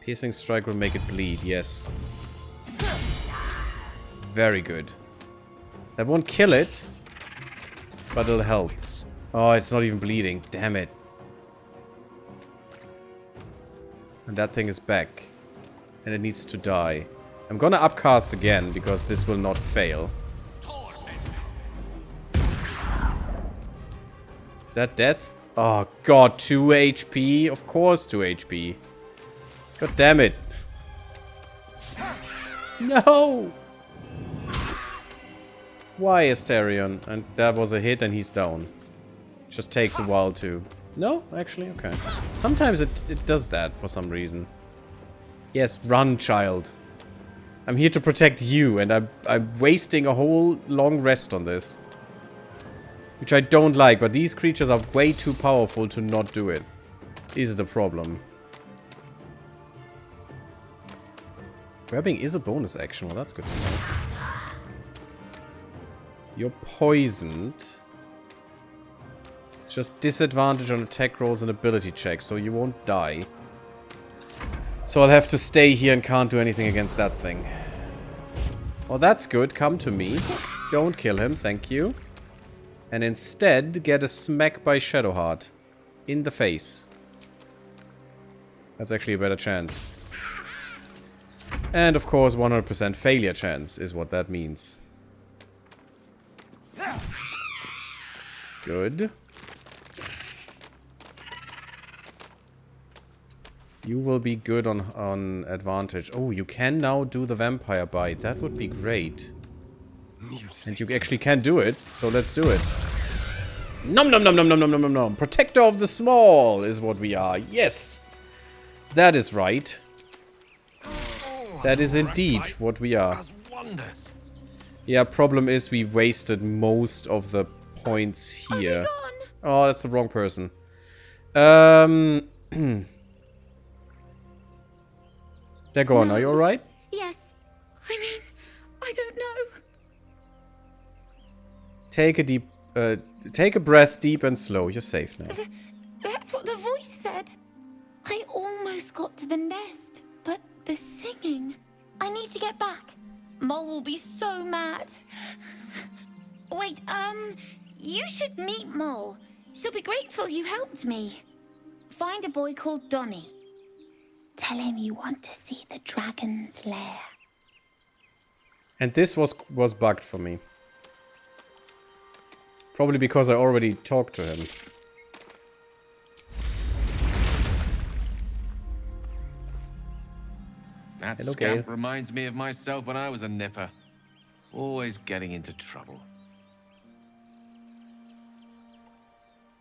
A: Piercing strike will make it bleed, yes. Very good. That won't kill it, but it'll help. Oh, it's not even bleeding. Damn it. And that thing is back. And it needs to die. I'm gonna upcast again, because this will not fail. Is that death? Oh god, 2 HP? Of course 2 HP. God damn it. No! Why, Asterion? And that was a hit and he's down. Just takes a while to... No? Actually, okay. Sometimes it does that for some reason. Yes, run, child. I'm here to protect you, and I'm wasting a whole long rest on this. Which I don't like, but these creatures are way too powerful to not do it. Is the problem. Grabbing is a bonus action, well that's good to know. You're poisoned. It's just disadvantage on attack rolls and ability checks, so you won't die. So I'll have to stay here and can't do anything against that thing. Well, that's good. Come to me. Don't kill him, thank you. And instead, get a smack by Shadowheart. In the face. That's actually a better chance. And of course, 100% failure chance is what that means. Good. You will be good on advantage. Oh, you can now do the vampire bite. That would be great. And you actually can do it, so let's do it. Nom nom nom nom nom nom nom nom nom. Protector of the small is what we are. Yes! That is right. That is indeed what we are. Yeah, problem is we wasted most of the points here. Oh, that's the wrong person. They're gone. Are you alright?
C: Yes. I mean, I don't know.
A: Take a breath deep and slow. You're safe now.
G: That's what the voice said. I almost got to the nest, but the singing. I need to get back. Mole will be so mad. Wait, you should meet Mole. She'll be grateful you helped me. Find a boy called Donny. Tell him you want to see the dragon's lair.
A: And this was bugged for me. Probably because I already talked to him.
D: That scamp reminds me of myself when I was a nipper. Always getting into trouble.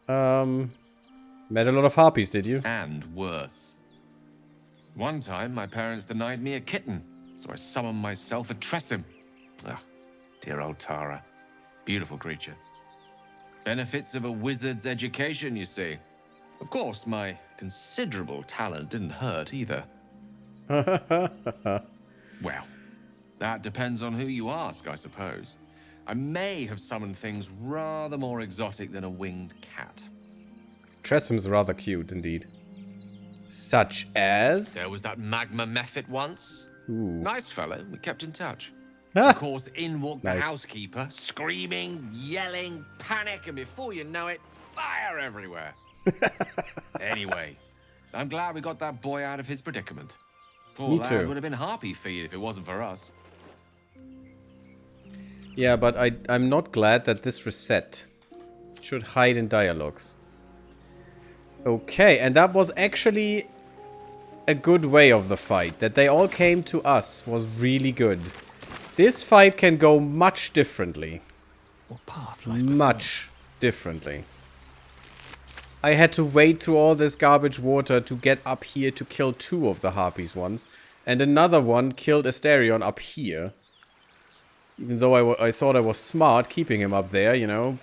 A: Met a lot of harpies, did you?
D: And worse. One time, my parents denied me a kitten, so I summoned myself a Tressim. Ah, dear old Tara. Beautiful creature. Benefits of a wizard's education, you see. Of course, my considerable talent didn't hurt either. Well, that depends on who you ask, I suppose. I may have summoned things rather more exotic than a winged cat.
A: Tressim's rather cute, indeed. Such as?
E: There was that magma mephit once.
A: Ooh.
E: Nice fellow, we kept in touch. Of course, in walked the
A: Nice.
E: housekeeper, screaming, yelling, panic, and before you know it, fire everywhere. Anyway, I'm glad we got that boy out of his predicament. Poor
A: Me
E: lad
A: too.
E: would have been harpy feed if it wasn't for us.
A: Yeah, but I'm not glad that this reset should hide in dialogues. Okay, and that was actually a good way of the fight. That they all came to us was really good. This fight can go much differently.
F: What path
A: Much differently. I had to wade through all this garbage water to get up here to kill 2 of the harpies once. And another one killed Asterion up here. Even though I thought I was smart keeping him up there, you know.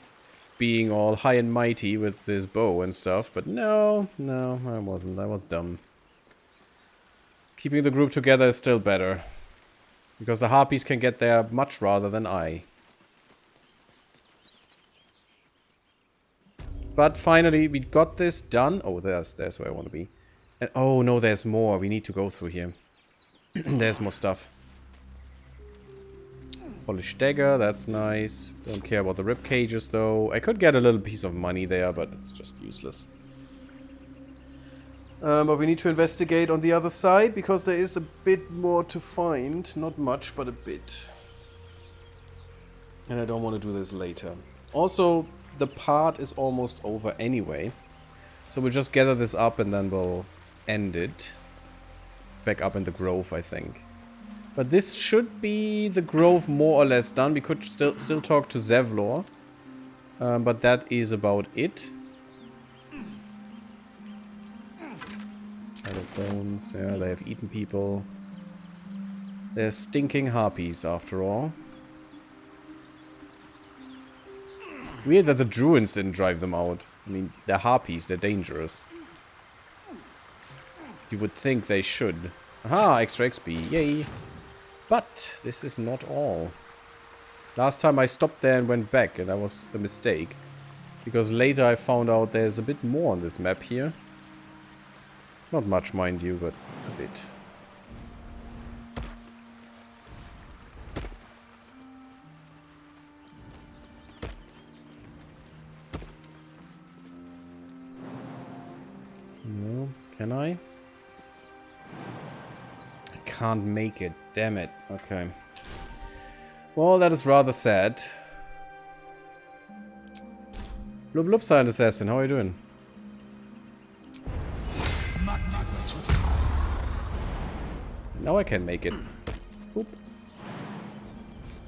A: Being all high and mighty with his bow and stuff. But no, I wasn't. I was dumb. Keeping the group together is still better. Because the harpies can get there much rather than I. But finally, we got this done. Oh, there's where I want to be. And, oh, no, there's more. We need to go through here. There's more stuff. Polished dagger, that's nice. Don't care about the rib cages, though. I could get a little piece of money there, but it's just useless. But we need to investigate on the other side, because there is a bit more to find. Not much, but a bit. And I don't want to do this later. Also, the part is almost over anyway. So we'll just gather this up and then we'll end it. Back up in the grove, I think. But this should be the grove more or less done. We could still talk to Zevlor. But that is about it. Bones, yeah, they have eaten people. They're stinking harpies, after all. Weird that the Druids didn't drive them out. I mean, they're harpies, they're dangerous. You would think they should. Aha, extra XP, yay! But this is not all. Last time I stopped there and went back, and that was a mistake. Because later I found out there's a bit more on this map here. Not much, mind you, but a bit. No, can I? I can't make it, damn it. Okay. Well, that is rather sad. Blub blub, Silent Assassin, how are you doing? Now I can make it. Oop.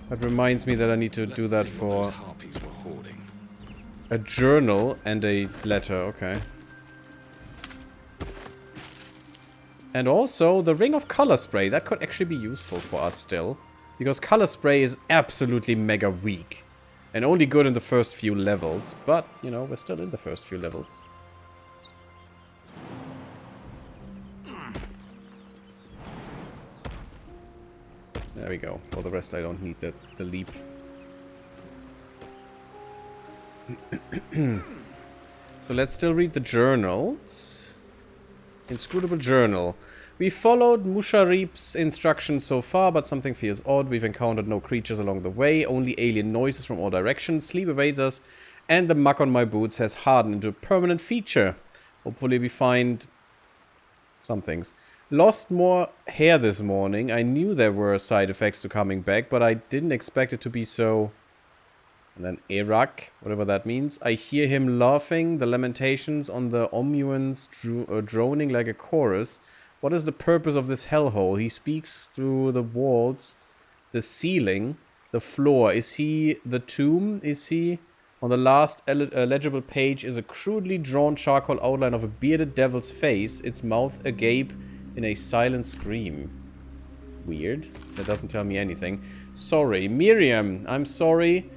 A: That reminds me that I need to do that for a journal and a letter, okay. And also the Ring of Color Spray, that could actually be useful for us still. Because Color Spray is absolutely mega weak. And only good in the first few levels. But, you know, we're still in the first few levels. There we go. For the rest, I don't need the leap. So let's still read the journals. Inscrutable journal. We followed Musharib's instructions so far, but something feels odd. We've encountered no creatures along the way, only alien noises from all directions. Sleep evades us, and the muck on my boots has hardened into a permanent feature. Hopefully we find some things. Lost more hair this morning. I knew there were side effects to coming back, but I didn't expect it to be so... And then Iraq, whatever that means. I hear him laughing, the lamentations on the Omuans droning like a chorus. What is the purpose of this hellhole? He speaks through the walls, the ceiling, the floor. Is he the tomb? Is he... On the last legible page is a crudely drawn charcoal outline of a bearded devil's face, its mouth agape in a silent scream. Weird. That doesn't tell me anything. Sorry. Miriam, I'm sorry.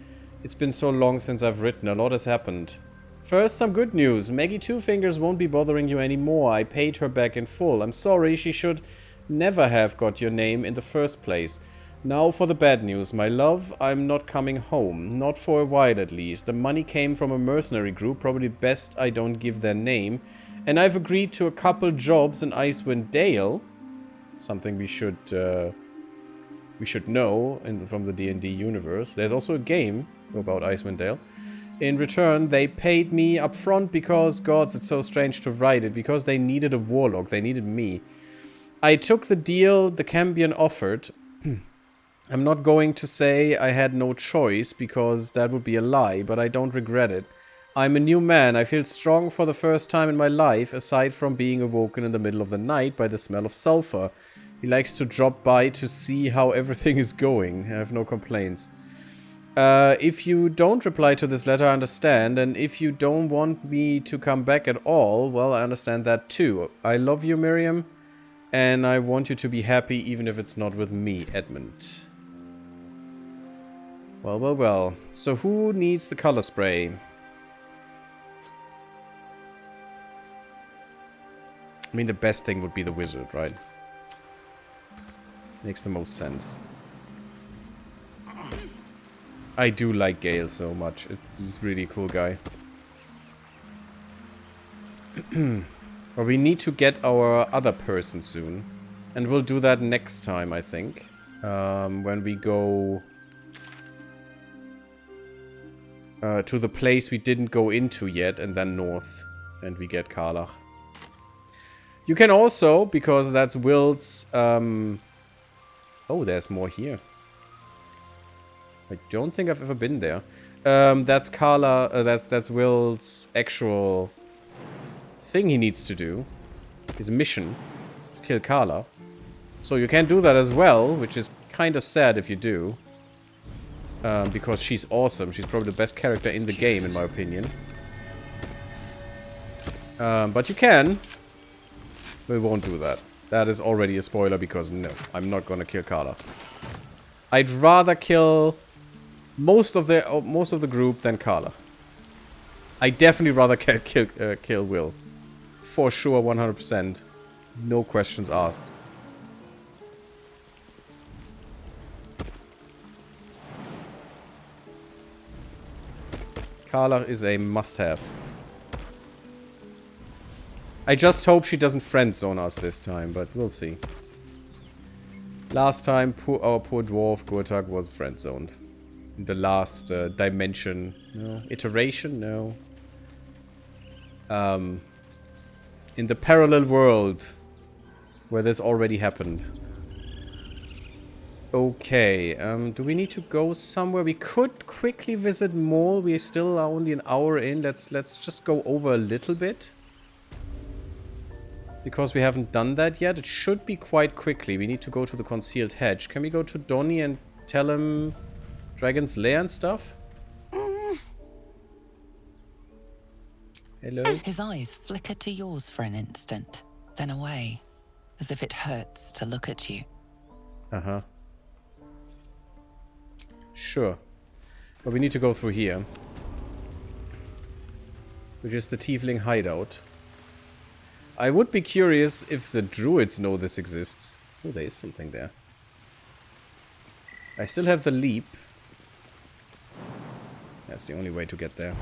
A: It's been so long since I've written. A lot has happened. First, some good news. Maggie Two Fingers won't be bothering you anymore. I paid her back in full. I'm sorry. She should never have got your name in the first place. Now for the bad news. My love, I'm not coming home. Not for a while at least. The money came from a mercenary group. Probably best I don't give their name. And I've agreed to a couple jobs in Icewind Dale. Something we should know from the D&D universe. There's also a game about Icewind Dale. In return, they paid me up front because, gods, it's so strange to write it, because they needed a warlock. They needed me. I took the deal the Cambion offered. I'm not going to say I had no choice, because that would be a lie, but I don't regret it. I'm a new man. I feel strong for the first time in my life, aside from being awoken in the middle of the night by the smell of sulfur. He likes to drop by to see how everything is going. I have no complaints. If you don't reply to this letter, I understand. And if you don't want me to come back at all, well, I understand that too. I love you, Miriam. And I want you to be happy, even if it's not with me, Edmund. Well, well, well. So who needs the color spray? I mean, the best thing would be the wizard, right? Makes the most sense. I do like Gale so much. He's really a cool guy. But we need to get our other person soon. And we'll do that next time, I think. When we go to the place we didn't go into yet, and then north. And we get Karlach. You can also, because that's Will's... Oh, there's more here. I don't think I've ever been there. That's that's Will's actual thing he needs to do. His mission is kill Karlach. So you can do that as well, which is kind of sad if you do. Because she's awesome. She's probably the best character in the game, in my opinion. But you can. We won't do that. That is already a spoiler because no, I'm not gonna kill Karlach. I'd rather kill most of the group than Karlach. I definitely rather kill Will. For sure, 100%. No questions asked. Karlach is a must-have. I just hope she doesn't friend zone us this time, but we'll see. Last time, our poor dwarf Gurtag was friend zoned. In the last dimension, no. Iteration, no. In the parallel world where this already happened. Okay, do we need to go somewhere? We could quickly visit Maul. We still are only an hour in. Let's just go over a little bit. Because we haven't done that yet. It should be quite quickly. We need to go to the concealed hedge. Can we go to Donnie and tell him Dragon's Lair and stuff? Hello?
I: His eyes flicker to yours for an instant, then away, as if it hurts to look at you.
A: Uh-huh. Sure. But we need to go through here. Which is the Tiefling hideout. I would be curious if the druids know this exists. Oh, there is something there. I still have the leap. That's the only way to get there.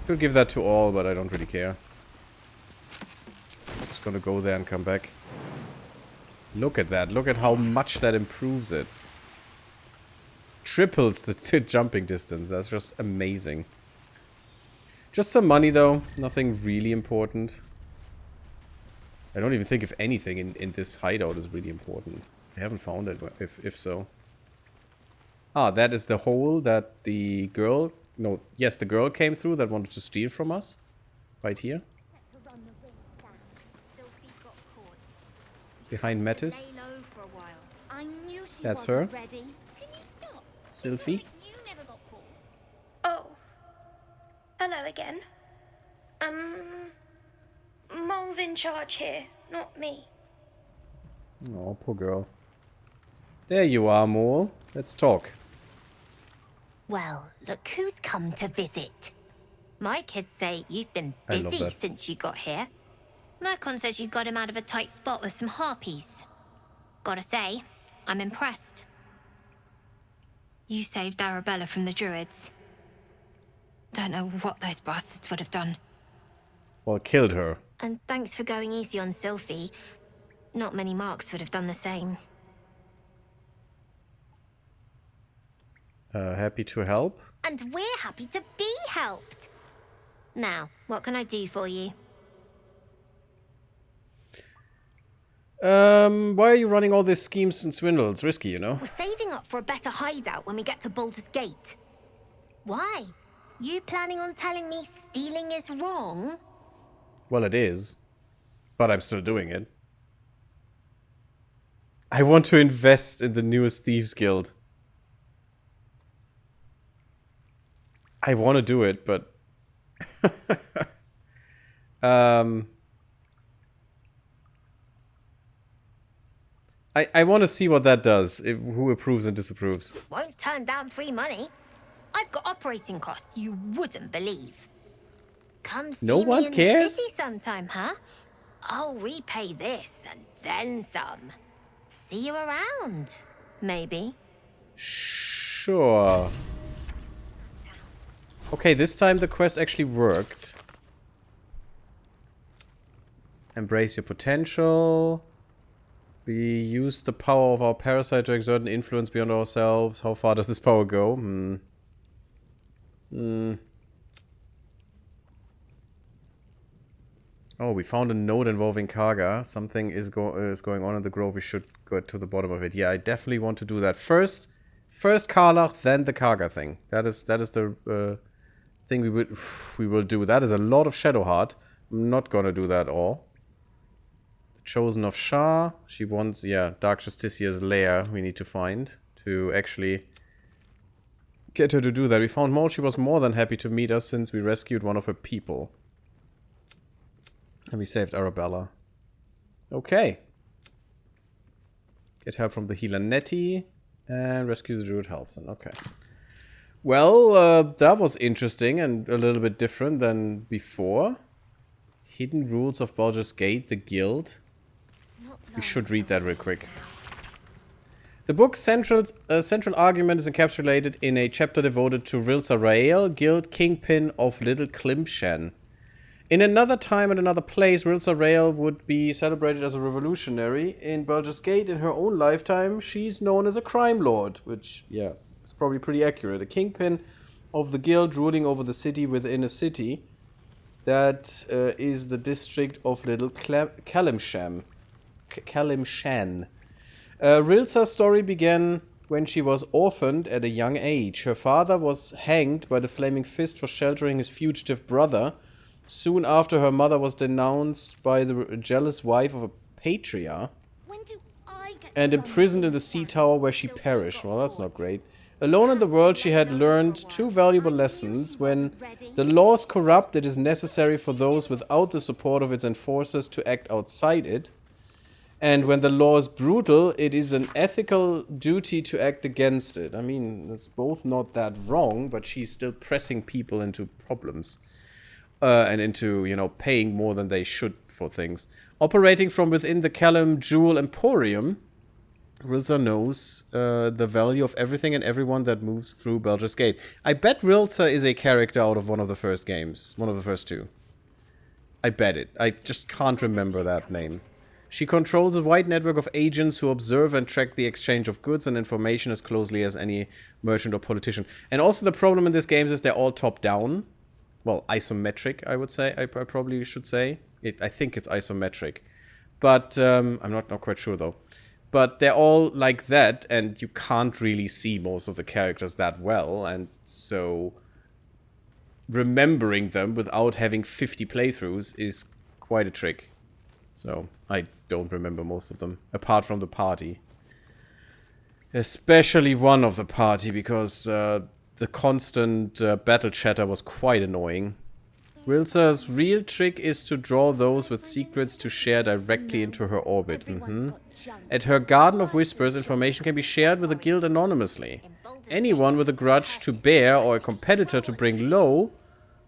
A: Could give that to all, but I don't really care. Just gonna go there and come back. Look at that. Look at how much that improves it. Triples the jumping distance. That's just amazing. Just some money, though. Nothing really important. I don't even think if anything in this hideout is really important. I haven't found it, if so. Ah, that is the hole that the girl... No, yes, the girl came through that wanted to steal from us. Right here. Behind Metis. That's her. Sylphie.
N: Oh. Hello again. Mole's in charge here, not me.
A: Oh, poor girl. There you are, Mole. Let's talk.
O: Well, look who's come to visit. My kids say you've been busy since you got here. Mercon says you got him out of a tight spot with some harpies. Gotta say, I'm impressed. You saved Arabella from the druids. Don't know what those bastards would have done.
A: Well, killed her.
O: And thanks for going easy on Sylphie. Not many marks would have done the same.
A: Happy to help.
O: And we're happy to be helped. Now, what can I do for you?
A: Why are you running all these schemes and swindles? It's risky, you know?
O: We're saving up for a better hideout when we get to Baldur's Gate. Why? You planning on telling me stealing is wrong?
A: Well, it is. But I'm still doing it. I want to invest in the newest Thieves Guild. I want to do it, but... I want to see what that does. Who approves and disapproves.
O: Won't turn down free money. I've got operating costs you wouldn't believe. Come see
A: no one
O: me in
A: cares?
O: the city sometime, huh? I'll repay this and then some. See you around, maybe.
A: Sure. Okay, this time the quest actually worked. Embrace your potential. We use the power of our parasite to exert an influence beyond ourselves. How far does this power go? Oh, we found a note involving Kaga. Something is going on in the grove. We should go to the bottom of it. Yeah, I definitely want to do that. First Karlach, then the Kaga thing. That is the thing we will do. That is a lot of Shadowheart. I'm not gonna do that all. The Chosen of Shah. She wants, yeah, Dark Justicia's lair we need to find to actually get her to do that. We found Maul. She was more than happy to meet us since we rescued one of her people. And we saved Arabella. Okay. Get help from the healer Nettie. And rescue the druid Halson. Okay. Well, that was interesting and a little bit different than before. Hidden Rules of Baldur's Gate, the Guild. We should read that real quick. The book's central argument is encapsulated in a chapter devoted to Rilsa Rael, Guild Kingpin of Little Klimshan. In another time and another place, Rilsa Rael would be celebrated as a revolutionary. In Baldur's Gate, in her own lifetime, she's known as a crime lord, which, yeah, is probably pretty accurate. A kingpin of the guild ruling over the city within a city. That is the district of Little Kalimshan. Rilsa's story began when she was orphaned at a young age. Her father was hanged by the Flaming Fist for sheltering his fugitive brother. Soon after, her mother was denounced by the jealous wife of a patriarch and imprisoned in the sea tower where she perished. Well, that's not great. Alone in the world, she had learned two valuable lessons. When the law is corrupt, it is necessary for those without the support of its enforcers to act outside it. And when the law is brutal, it is an ethical duty to act against it. I mean, it's both not that wrong, but she's still pressing people into problems. And into, you know, paying more than they should for things. Operating from within the Callum Jewel Emporium, Rilsa knows the value of everything and everyone that moves through Baldur's Gate. I bet Rilsa is a character out of one of the first games. One of the first two. I bet it. I just can't remember that name. She controls a wide network of agents who observe and track the exchange of goods and information as closely as any merchant or politician. And also the problem in this game is they're all top-down. Well, isometric, I would say. I probably should say. I think it's isometric. But I'm not quite sure, though. But they're all like that, and you can't really see most of the characters that well. And so remembering them without having 50 playthroughs is quite a trick. So I don't remember most of them, apart from the party. Especially one of the party, because the constant battle chatter was quite annoying. Rilsa's real trick is to draw those with secrets to share directly into her orbit. At her Garden of Whispers, information can be shared with the guild anonymously. Anyone with a grudge to bear or a competitor to bring low,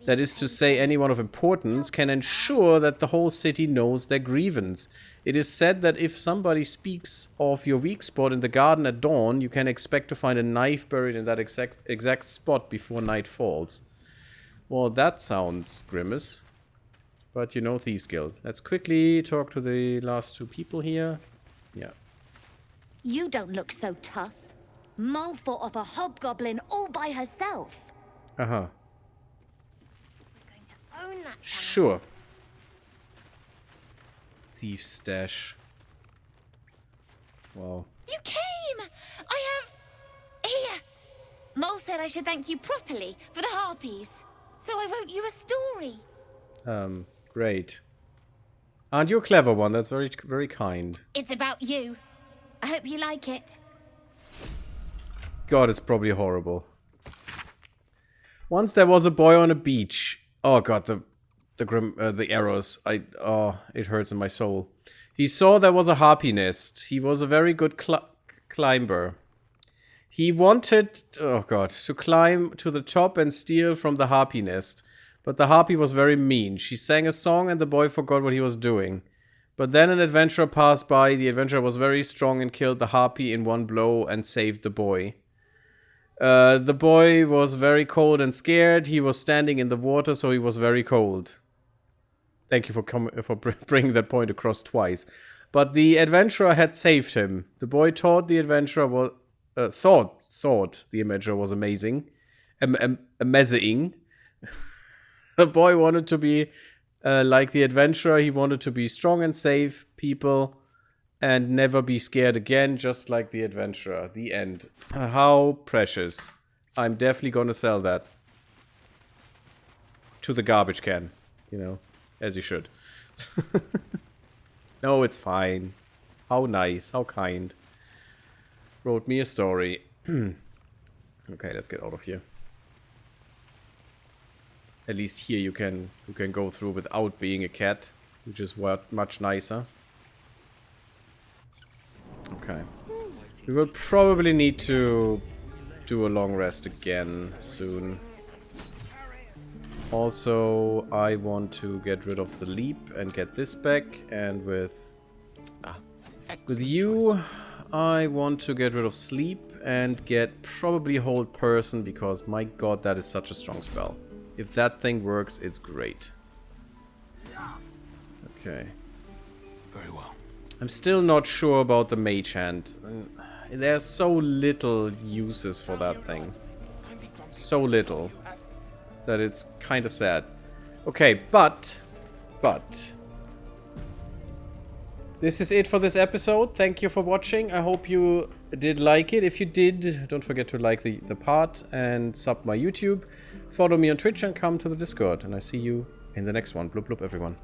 A: that is to say anyone of importance, can ensure that the whole city knows their grievance. It is said that if somebody speaks of your weak spot in the garden at dawn, you can expect to find a knife buried in that exact spot before night falls. Well, that sounds grimace. But you know, Thieves Guild. Let's quickly talk to the last two people here. Yeah.
O: You don't look so tough. Mull fought off a hobgoblin all by herself.
A: Uh-huh.
O: Own that.
A: Sure. Thief stash. Wow.
O: You came! I have... Here! Mull said I should thank you properly for the harpies. So I wrote you a story.
A: Great. Aren't you a clever one? That's very, very kind.
O: It's about you. I hope you like it.
A: God, it's probably horrible. Once there was a boy on a beach. Oh god, the arrows. It hurts in my soul. He saw there was a harpy nest. He was a very good climber. He wanted, oh god, to climb to the top and steal from the harpy nest. But the harpy was very mean. She sang a song and the boy forgot what he was doing. But then an adventurer passed by. The adventurer was very strong and killed the harpy in one blow and saved the boy. The boy was very cold and scared. He was standing in the water, so he was very cold. Thank you for bringing that point across twice. But the adventurer had saved him. The boy thought the adventurer was thought the adventurer was amazing, amazing. The boy wanted to be like the adventurer. He wanted to be strong and save people and never be scared again, just like the adventurer. The end. How precious. I'm definitely gonna sell that to the garbage can, you know, as you should. No, it's fine. How nice, how kind. Wrote me a story. Okay, let's get out of here. At least here you can go through without being a cat, which is much nicer. Okay. We will probably need to do a long rest again soon. Also, I want to get rid of the leap and get this back, and with you, I want to get rid of sleep and get probably hold person, because my god, that is such a strong spell. If that thing works, it's great. Okay.
K: Very well.
A: I'm still not sure about the mage hand. There's so little uses for that thing. So little that it's kind of sad. Okay, but this is it for this episode. Thank you for watching. I hope you did like it. If you did, don't forget to like the part and sub my YouTube. Follow me on Twitch and come to the Discord. And I see you in the next one. Bloop bloop, everyone.